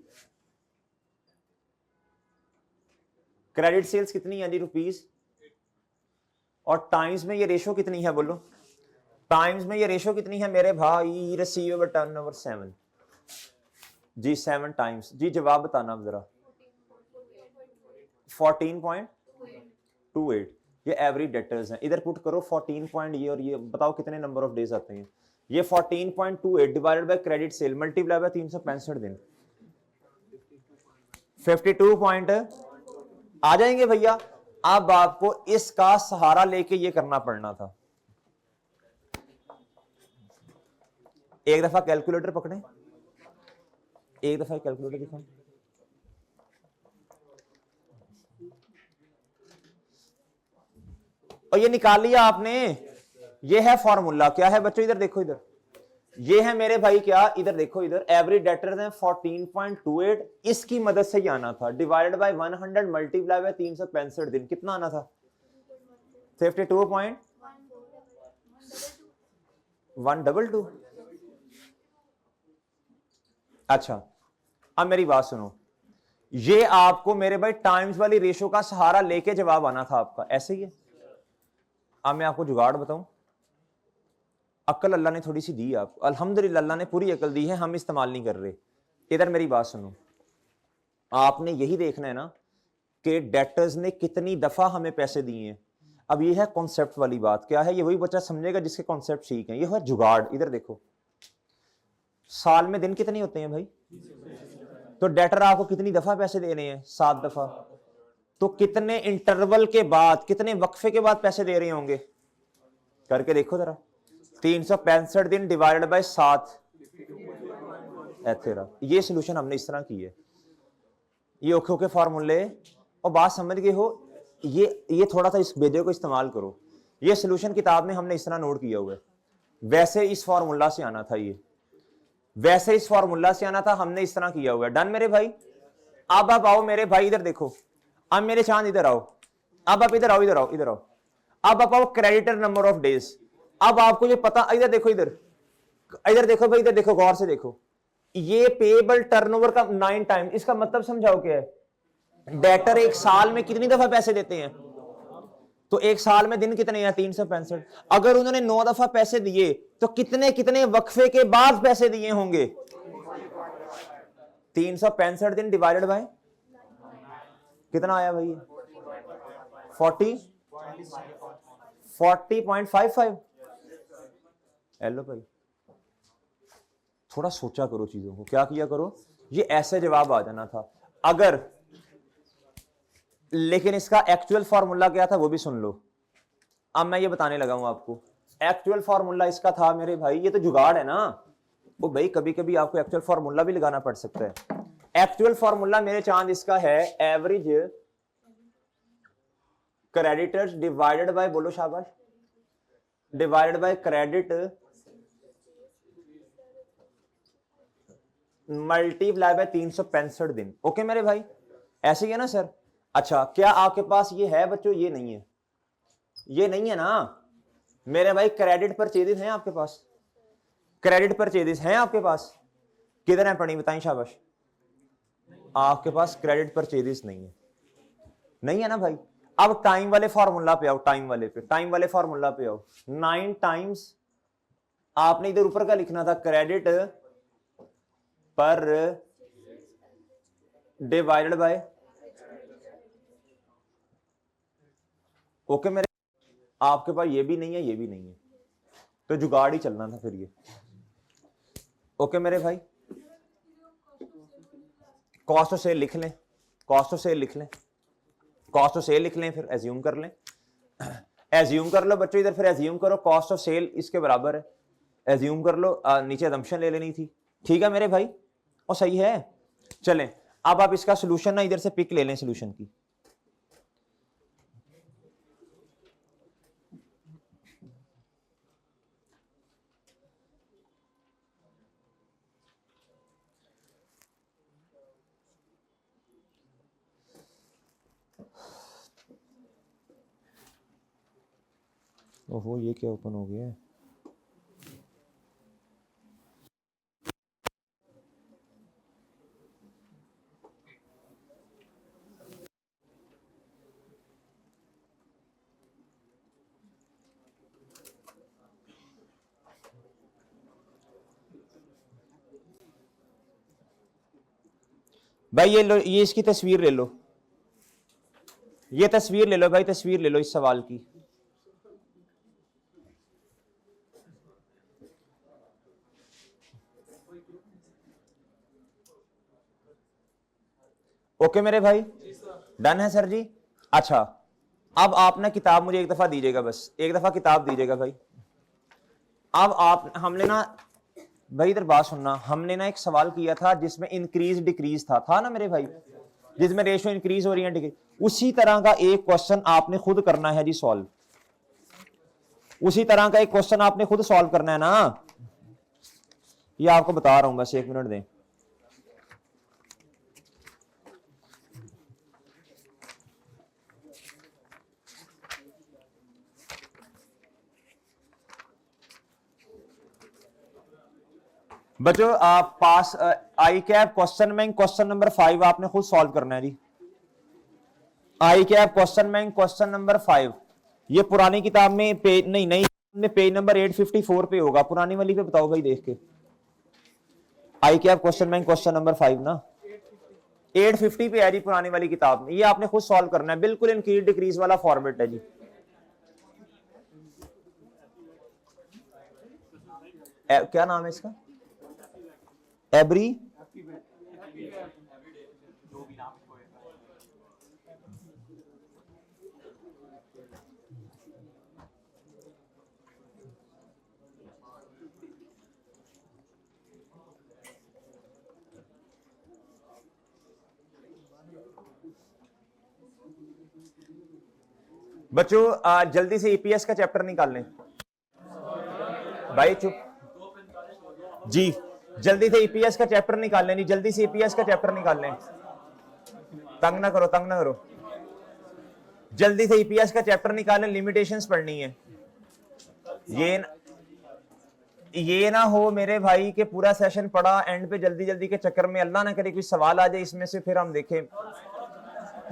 क्रेडिट सेल्स कितनी है जी? रुपीस। और टाइम्स में ये रेशो कितनी है बोलो? टाइम्स में ये रेशो कितनी है मेरे भाई? रिसीवेबल टर्नओवर 7 जी, 7 टाइम्स जी। जवाब बताना जरा। 14.28 ये एवरेज डेटर्स हैं। इधर पुट करो 14 ये और ये, बताओ कितने नंबर ऑफ डेज आते हैं? ये 14.28 divided by credit sale multiply by 365 दिन, 52 पॉइंट आ जाएंगे भैया। अब आपको इसका सहारा लेके ये करना पड़ना था। एक दफा कैलकुलेटर पकड़े, एक दफा कैलकुलेटर दिखाओ। और ये निकाल लिया आपने, ये है फॉर्मूला। क्या है बच्चों? इधर देखो, इधर ये है मेरे भाई क्या? इधर देखो, इधर एवरेज डेटर्स हैं 14.28, इसकी मदद से ही आना था। डिवाइडेड बाय 100 मल्टीप्लाई बाय 365 दिन, कितना आना था? 52.122। अच्छा, अब मेरी बात सुनो, ये आपको मेरे भाई टाइम्स वाली रेशो का सहारा लेके जवाब आना था आपका, ऐसे ही है। अब मैं आपको जुगाड़ बताऊं, अक्ल अल्लाह ने थोड़ी सी दी आपको, अल्हम्दुलिल्लाह अल्लाह ने पूरी अक्ल दी है, हम इस्तेमाल नहीं कर रहे। इधर मेरी बात सुनो, आपने यही देखना है ना कि डेटर्स ने कितनी दफा हमें पैसे दिए हैं। अब ये है कॉन्सेप्ट वाली बात। क्या है ये? वही बच्चा समझेगा जिसके कॉन्सेप्ट ठीक है। ये है जुगाड़। इधर देखो, साल में दिन कितने होते हैं भाई? तो डेटर आपको कितनी दफा पैसे दे रहे हैं? 7 दफा। तो कितने इंटरवल के बाद, कितने वक्फे के बाद पैसे दे रहे होंगे? करके देखो जरा। 365 दिन डिवाइडेड बाय 7, ये सोल्यूशन हमने इस तरह की है। ये ओके ओके फॉर्मूले और बात समझ गए हो? ये थोड़ा सा इस बेजे को इस्तेमाल करो। ये सोल्यूशन किताब में हमने इस तरह नोट किया हुआ है। वैसे इस फॉर्मूला से आना था, ये वैसे इस फॉर्मूला से आना था, हमने इस तरह किया हुआ है। डन मेरे भाई? अब आप आओ मेरे भाई, इधर देखो। अब मेरे चांद इधर आओ। अब आप इधर आओ, इधर आओ, इधर आओ। अब आप आओ क्रेडिटर नंबर ऑफ डेज। अब आपको ये पता, इधर देखो, इधर इधर देखो भाई, इधर देखो, गौर से देखो। ये पेएबल टर्नओवर का 9 टाइम, इसका मतलब समझाओ क्या है? डेटर एक साल में कितनी दफा पैसे देते हैं? तो एक साल में दिन कितने हैं? 365। अगर उन्होंने 9 दफा पैसे दिए तो कितने कितने वक्फे के बाद पैसे दिए होंगे? 365 दिन डिवाइडेड बाय कितना आया भाई? 40.55। हेलो भाई, थोड़ा सोचा करो चीजों को। क्या किया करो? ये ऐसे जवाब आ जाना था अगर, लेकिन इसका एक्चुअल फॉर्मूला क्या था वो भी सुन लो। अब मैं ये बताने लगा हूं आपको। एक्चुअल फॉर्मूला इसका था मेरे भाई, ये तो जुगाड़ है ना वो भाई, कभी कभी आपको एक्चुअल फॉर्मूला भी लगाना पड़ सकता है। एक्चुअल फॉर्मूला मेरे चांद इसका है एवरेज क्रेडिटर्स डिवाइडेड बाय, बोलो शाबाश, divided by credit multiply by 365 दिन। ओके मेरे भाई, ऐसे ही है ना सर? अच्छा, क्या आपके पास ये है बच्चों? ये नहीं है, ये नहीं है ना मेरे भाई। क्रेडिट परचेजेस हैं आपके पास? क्रेडिट परचेजेस हैं आपके पास? किधर है पढ़ी, बताएं शाबाश। आपके पास क्रेडिट परचेजेस नहीं है, नहीं है ना भाई। अब टाइम वाले फॉर्मूला पे आओ, टाइम वाले फॉर्मूला पे आओ। 9 टाइम्स आपने इधर ऊपर का लिखना था, क्रेडिट पर डिवाइडेड बाय, ओके मेरे। आपके पास ये भी नहीं है, ये भी नहीं है, तो जुगाड़ ही चलना था फिर ये। ओके मेरे भाई, कॉस्ट ऑफ सेल लिख लें, कॉस्ट ऑफ सेल लिख लें, कॉस्ट ऑफ सेल लिख लें, फिर एज्यूम कर लें, एज्यूम कर लो बच्चों, इधर फिर एज्यूम करो कॉस्ट ऑफ सेल इसके बराबर है, एज्यूम कर लो, नीचे असम्पशन ले लेनी थी, ठीक है मेरे भाई, और सही है। चलें अब आप इसका सोल्यूशन ना इधर से पिक ले लें सोल्यूशन की। ओहो ये क्या ओपन हो गया है? भाई ये लो, ये इसकी तस्वीर ले लो, ये तस्वीर ले लो भाई, तस्वीर ले लो इस सवाल की। ओके मेरे भाई, डन है सर जी। अच्छा अब आप ना किताब मुझे एक दफा दीजिएगा, बस एक दफा किताब दीजिएगा भाई। अब आप हमने ना भाई इधर बात सुनना, हमने ना एक सवाल किया था जिसमें इंक्रीज डिक्रीज था ना मेरे भाई, जिसमें रेशियो इंक्रीज हो रही है डिक्रीज, उसी तरह का एक क्वेश्चन आपने खुद करना है जी सॉल्व, उसी तरह का एक क्वेश्चन आपने खुद सॉल्व करना है ना, ये आपको बता रहा हूं, बस एक मिनट दें। बच्चों आप पास ICAP question bank question number 5 आपने खुद सॉल्व करना है जी। ICAP question bank question number 5, ये पुरानी किताब में पेज नहीं में पेज नंबर 854 पे होगा, पुरानी वाली पे बताओ भाई देख के। ICAP question bank question number 5 ना 850 पे है जी पुरानी वाली किताब में, ये आपने खुद सॉल्व करना है, बिल्कुल इंक्रीज डिक्रीज वाला फॉर्मेट है जी। क्या नाम है इसका? एवरी बच्चों जल्दी से ईपीएस का चैप्टर निकाल लें भाई, चुप जी, जल्दी से ईपीएस का चैप्टर निकाल लें, जल्दी से ईपीएस का चैप्टर निकाल लें, तंग ना करो, तंग ना करो, जल्दी से ईपीएस का चैप्टर निकालें, लिमिटेशंस पढ़नी है। ये ना हो मेरे भाई के पूरा सेशन पढ़ा एंड पे जल्दी जल्दी के चक्कर में अल्लाह ना करे कोई सवाल आ जाए इसमें से, फिर हम देखें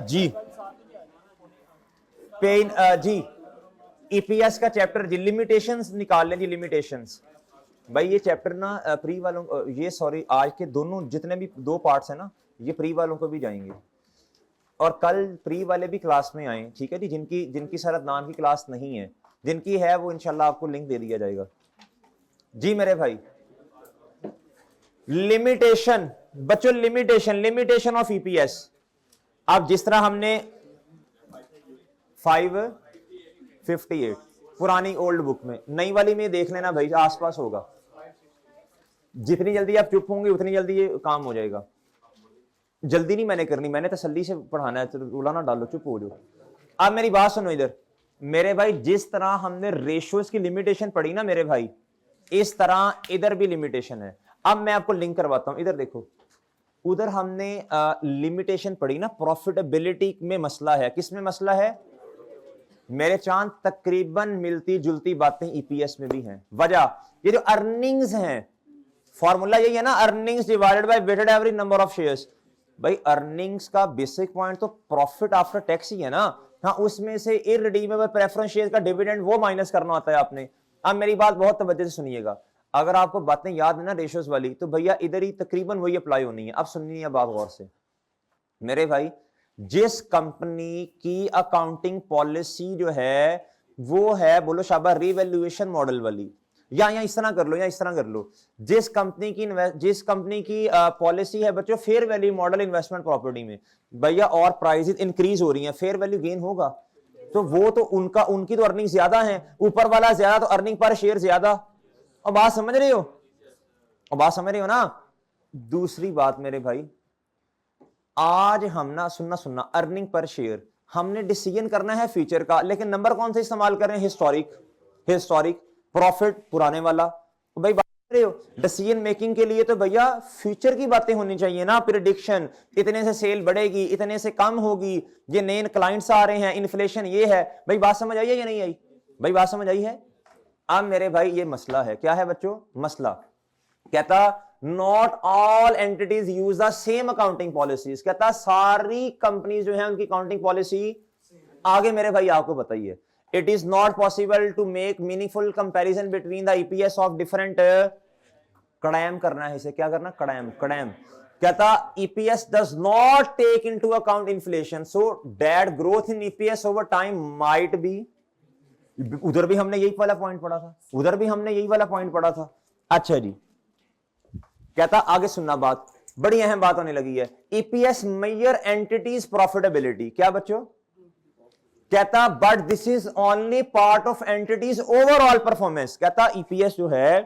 जी। पेन जी ईपीएस का चैप्टर जी, लिमिटेशंस निकाल लें जी, लिमिटेशंस। भाई ये चैप्टर ना प्री वालों ये सॉरी आज के दोनों जितने भी 2 पार्ट्स है ना, ये प्री वालों को भी जाएंगे, और कल प्री वाले भी क्लास में आए, ठीक है जी। जिनकी सर अदनान की क्लास नहीं है, जिनकी है वो इंशाल्लाह आपको लिंक दे दिया जाएगा जी मेरे भाई। लिमिटेशन बच्चों, लिमिटेशन ऑफ ईपीएस, अब जिस तरह हमने 558 पुरानी ओल्ड बुक में, नई वाली में देख लेना भाई, आसपास होगा, जितनी जल्दी आप चुप होंगे उतनी जल्दी ये काम हो जाएगा। जल्दी नहीं मैंने करनी, मैंने तसल्ली से पढ़ाना है, तो रोला ना डालो, चुप हो जाओ। अब मेरी बात सुनो इधर मेरे भाई, जिस तरह हमने रेशियोज की लिमिटेशन पढ़ी ना मेरे भाई, इस तरह इधर भी लिमिटेशन है। अब मैं आपको लिंक करवाता हूं, इधर देखो, उधर हमने लिमिटेशन पढ़ी ना, प्रॉफिटेबिलिटी में मसला है, किस में मसला है मेरे चांद? तकरीबन मिलती जुलती बातें ईपीएस में भी हैं। वजह ये जो अर्निंग्स हैं, फॉर्मूला यही है ना, earnings divided by weighted average number of shares. भाई अर्निंग्स का बेसिक पॉइंट तो प्रॉफिट आफ्टर टैक्स ही है ना, हाँ उसमें से इररिडीमेबल प्रेफरेंस शेयर का डिविडेंड वो माइनस करना होता है आपने। अब मेरी बात बहुत तवज्जो से सुनिएगा, अगर आपको बातें याद है ना रेशियोज वाली, तो भैया इधर ही तकरीबन वही अप्लाई होनी है। अब सुनिए बात गौर से मेरे भाई, जिस कंपनी की अकाउंटिंग पॉलिसी जो है वो है, बोलो शाबाश, रीवैल्यूएशन मॉडल वाली। या इस तरह कर लो, या इस तरह कर लो, जिस कंपनी की पॉलिसी है बच्चों fair value model investment property में, भैया और प्राइसेस इंक्रीज हो रही हैं, फेयर वैल्यू गेन होगा, तो वो तो उनकी तो अर्निंग ज्यादा है, ऊपर वाला ज्यादा तो अर्निंग पर शेयर ज्यादा। और बात समझ रहे हो, और बात समझ रहे हो ना। दूसरी बात मेरे भाई, आज हम ना सुनना अर्निंग पर शेयर हमने डिसीजन करना है फ्यूचर का, लेकिन नंबर कौन सा इस्तेमाल कर रहे हैं, हिस्टोरिक प्रॉफिट पुराने वाला। तो भाई बात कर रहे हो डिसीजन मेकिंग के लिए, तो भैया फ्यूचर की बातें होनी चाहिए ना, प्रिडिक्शन, इतने से सेल बढ़ेगी, इतने से कम होगी, ये नए क्लाइंट्स आ रहे हैं, इन्फ्लेशन ये है। भाई बात समझ आई है या नहीं आई, भाई बात समझ आई है। अब मेरे भाई ये मसला है, क्या है बच्चों मसला, कहता not all entities use the same accounting policies, कहता सारी कंपनी जो है उनकी अकाउंटिंग पॉलिसी, आगे मेरे भाई आपको बताइए, it is not possible to make meaningful comparison between the EPS of different, कड़ैम करना है इसे, क्या करना, कड़ैम, कहता EPS does not take into account inflation, so that growth in EPS over time might be, उधर भी हमने यही वाला पॉइंट पढ़ा था, अच्छा जी। कहता आगे सुनना, बात बड़ी अहम बात होने लगी है, ईपीएस मेजर एंटिटीज प्रॉफिटेबिलिटी, क्या बच्चों, कहता but this is only part of entities overall performance, कहता ईपीएस जो है,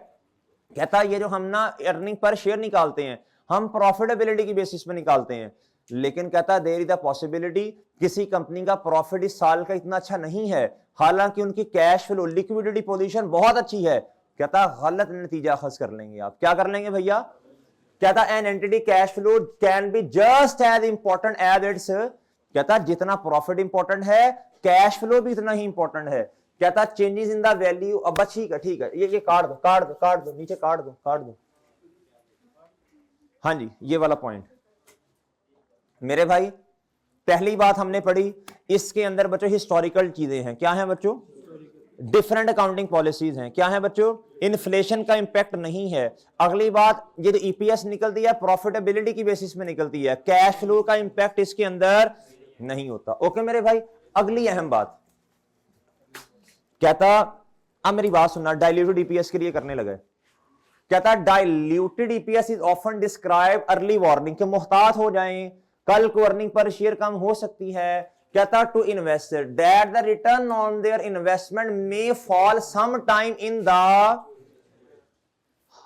कहता ये जो हम ना अर्निंग पर शेयर निकालते हैं, हम प्रॉफिटेबिलिटी की बेसिस पे निकालते हैं, लेकिन कहता देयर इज द पॉसिबिलिटी किसी कंपनी का प्रॉफिट इस साल का इतना अच्छा नहीं है, हालांकि उनकी कैश फ्लो लिक्विडिटी पोजीशन बहुत अच्छी है, कहता गलत नतीजा अखज कर लेंगे आप, क्या कर लेंगे भैया, कहता an entity cash flow can be just as important as its, कहता जितना प्रॉफिट इंपॉर्टेंट है कैश फ्लो भी इतना ही इंपॉर्टेंट है, कहता चेंजेस इन द वैल्यू, अब ठीक है, ये काट दो नीचे काट दो, हाँ जी ये वाला पॉइंट मेरे भाई, पहली बात हमने पढ़ी, इसके अंदर बच्चों हिस्टोरिकल चीजें हैं, क्या है बच्चों, डिफरेंट अकाउंटिंग पॉलिसीज हैं, क्या है बच्चों, इन्फ्लेशन का इंपैक्ट नहीं है। अगली बात, ये जो ईपीएस निकलती है प्रॉफिटेबिलिटी की बेसिस में निकलती है, कैश फ्लो का इंपैक्ट इसके अंदर नहीं होता। ओके मेरे भाई, अगली अहम बात, कहता अब मेरी बात सुनना, डाइल्यूटेड ईपीएस के लिए करने लगे, कहता diluted EPS is often describe early warning, के मुहतात हो जाएं, कल को अर्निंग पर शेयर कम हो सकती है, कहता to investor that the return on their investment may fall some time in the,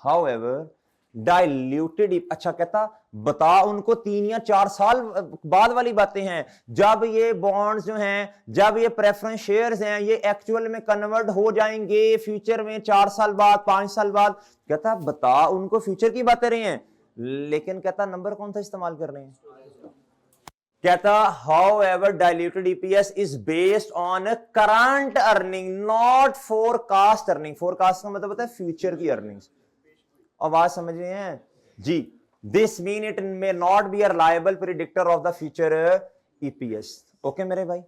however diluted, अच्छा कहता बता उनको 3 या 4 साल बाद वाली बातें हैं, जब ये बॉन्ड्स जो हैं, जब ये प्रेफरेंस शेयर्स हैं, ये एक्चुअल में कन्वर्ट हो जाएंगे फ्यूचर में 4 साल बाद, 5 साल बाद, कहता बता उनको फ्यूचर की बातें रही हैं, लेकिन कहता नंबर कौन सा इस्तेमाल कर रहे हैं, कहता however diluted EPS is based on current earning not forecast earning, forecast का मतलब होता है फ्यूचर की अर्निंग्स, आवाज समझ रहे हैं जी, this mean it may not be a reliable predictor of the future EPS. Okay मेरे भाई,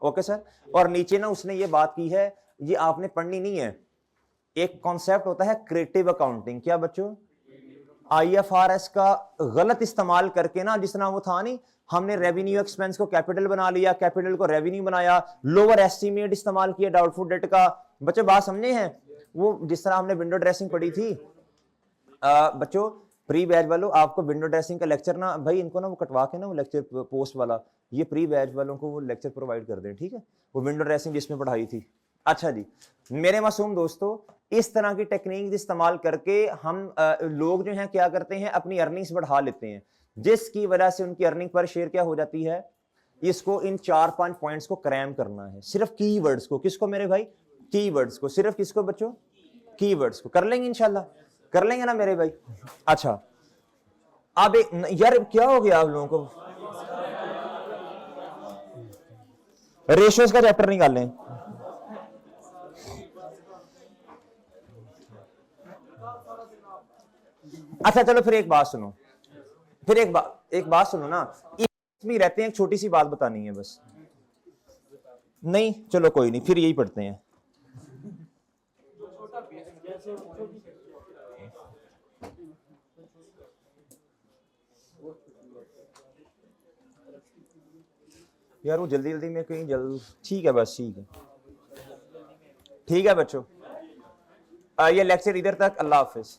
ओके सर। और नीचे ना उसने ये बात की है, ये आपने पढ़नी नहीं है, एक कॉन्सेप्ट होता है क्रिएटिव अकाउंटिंग, क्या बच्चों, आईएफआरएस का गलत इस्तेमाल करके ना, जिस तरह वो था नहीं, हमने रेवेन्यू एक्सपेंस को कैपिटल बना लिया, कैपिटल को रेवेन्यू बनाया, लोअर एस्टीमेट इस्तेमाल किया डाउटफुल डेट का, बच्चों बात समझे हैं, वो जिस तरह हमने विंडो ड्रेसिंग पढ़ी थी, बच्चों प्री बैच वालों आपको विंडो ड्रेसिंग का लेक्चर ना भाई, इनको ना वो कटवा के ना वो लेक्चर पोस्ट वाला, ये प्री बैच वालों को वो लेक्चर प्रोवाइड कर दें, ठीक है, वो विंडो ड्रेसिंग जिसमें पढ़ाई थी। अच्छा जी मेरे मासूम दोस्तों, इस तरह की टेक्निक इस्तेमाल करके हम लोग जो हैं क्या करते हैं, अपनी अर्निंग्स बढ़ा लेते हैं, जिसकी वजह से उनकी अर्निंग पर शेयर क्या हो जाती है। इसको इन 4-5 पॉइंट्स को क्रैम करना है, सिर्फ कीवर्ड्स को, किसको मेरे भाई, कीवर्ड्स को, सिर्फ किसको बच्चों, कीवर्ड्स को, कर लेंगे इंशाल्लाह, कर लेंगे ना मेरे भाई। अच्छा अब यार क्या हो गया आप लोगों को, रेशियोज का चैप्टर निकाल लें। अच्छा चलो फिर एक बात सुनो, फिर एक बात सुनो ना, इसमें रहते हैं, एक छोटी सी बात बतानी है बस, नहीं चलो कोई नहीं, फिर यही पढ़ते हैं। यार वो जल्दी जल्दी में कहीं ठीक है बस, ठीक है ठीक है बच्चों, ये लेक्चर इधर तक। अल्लाह हाफिज।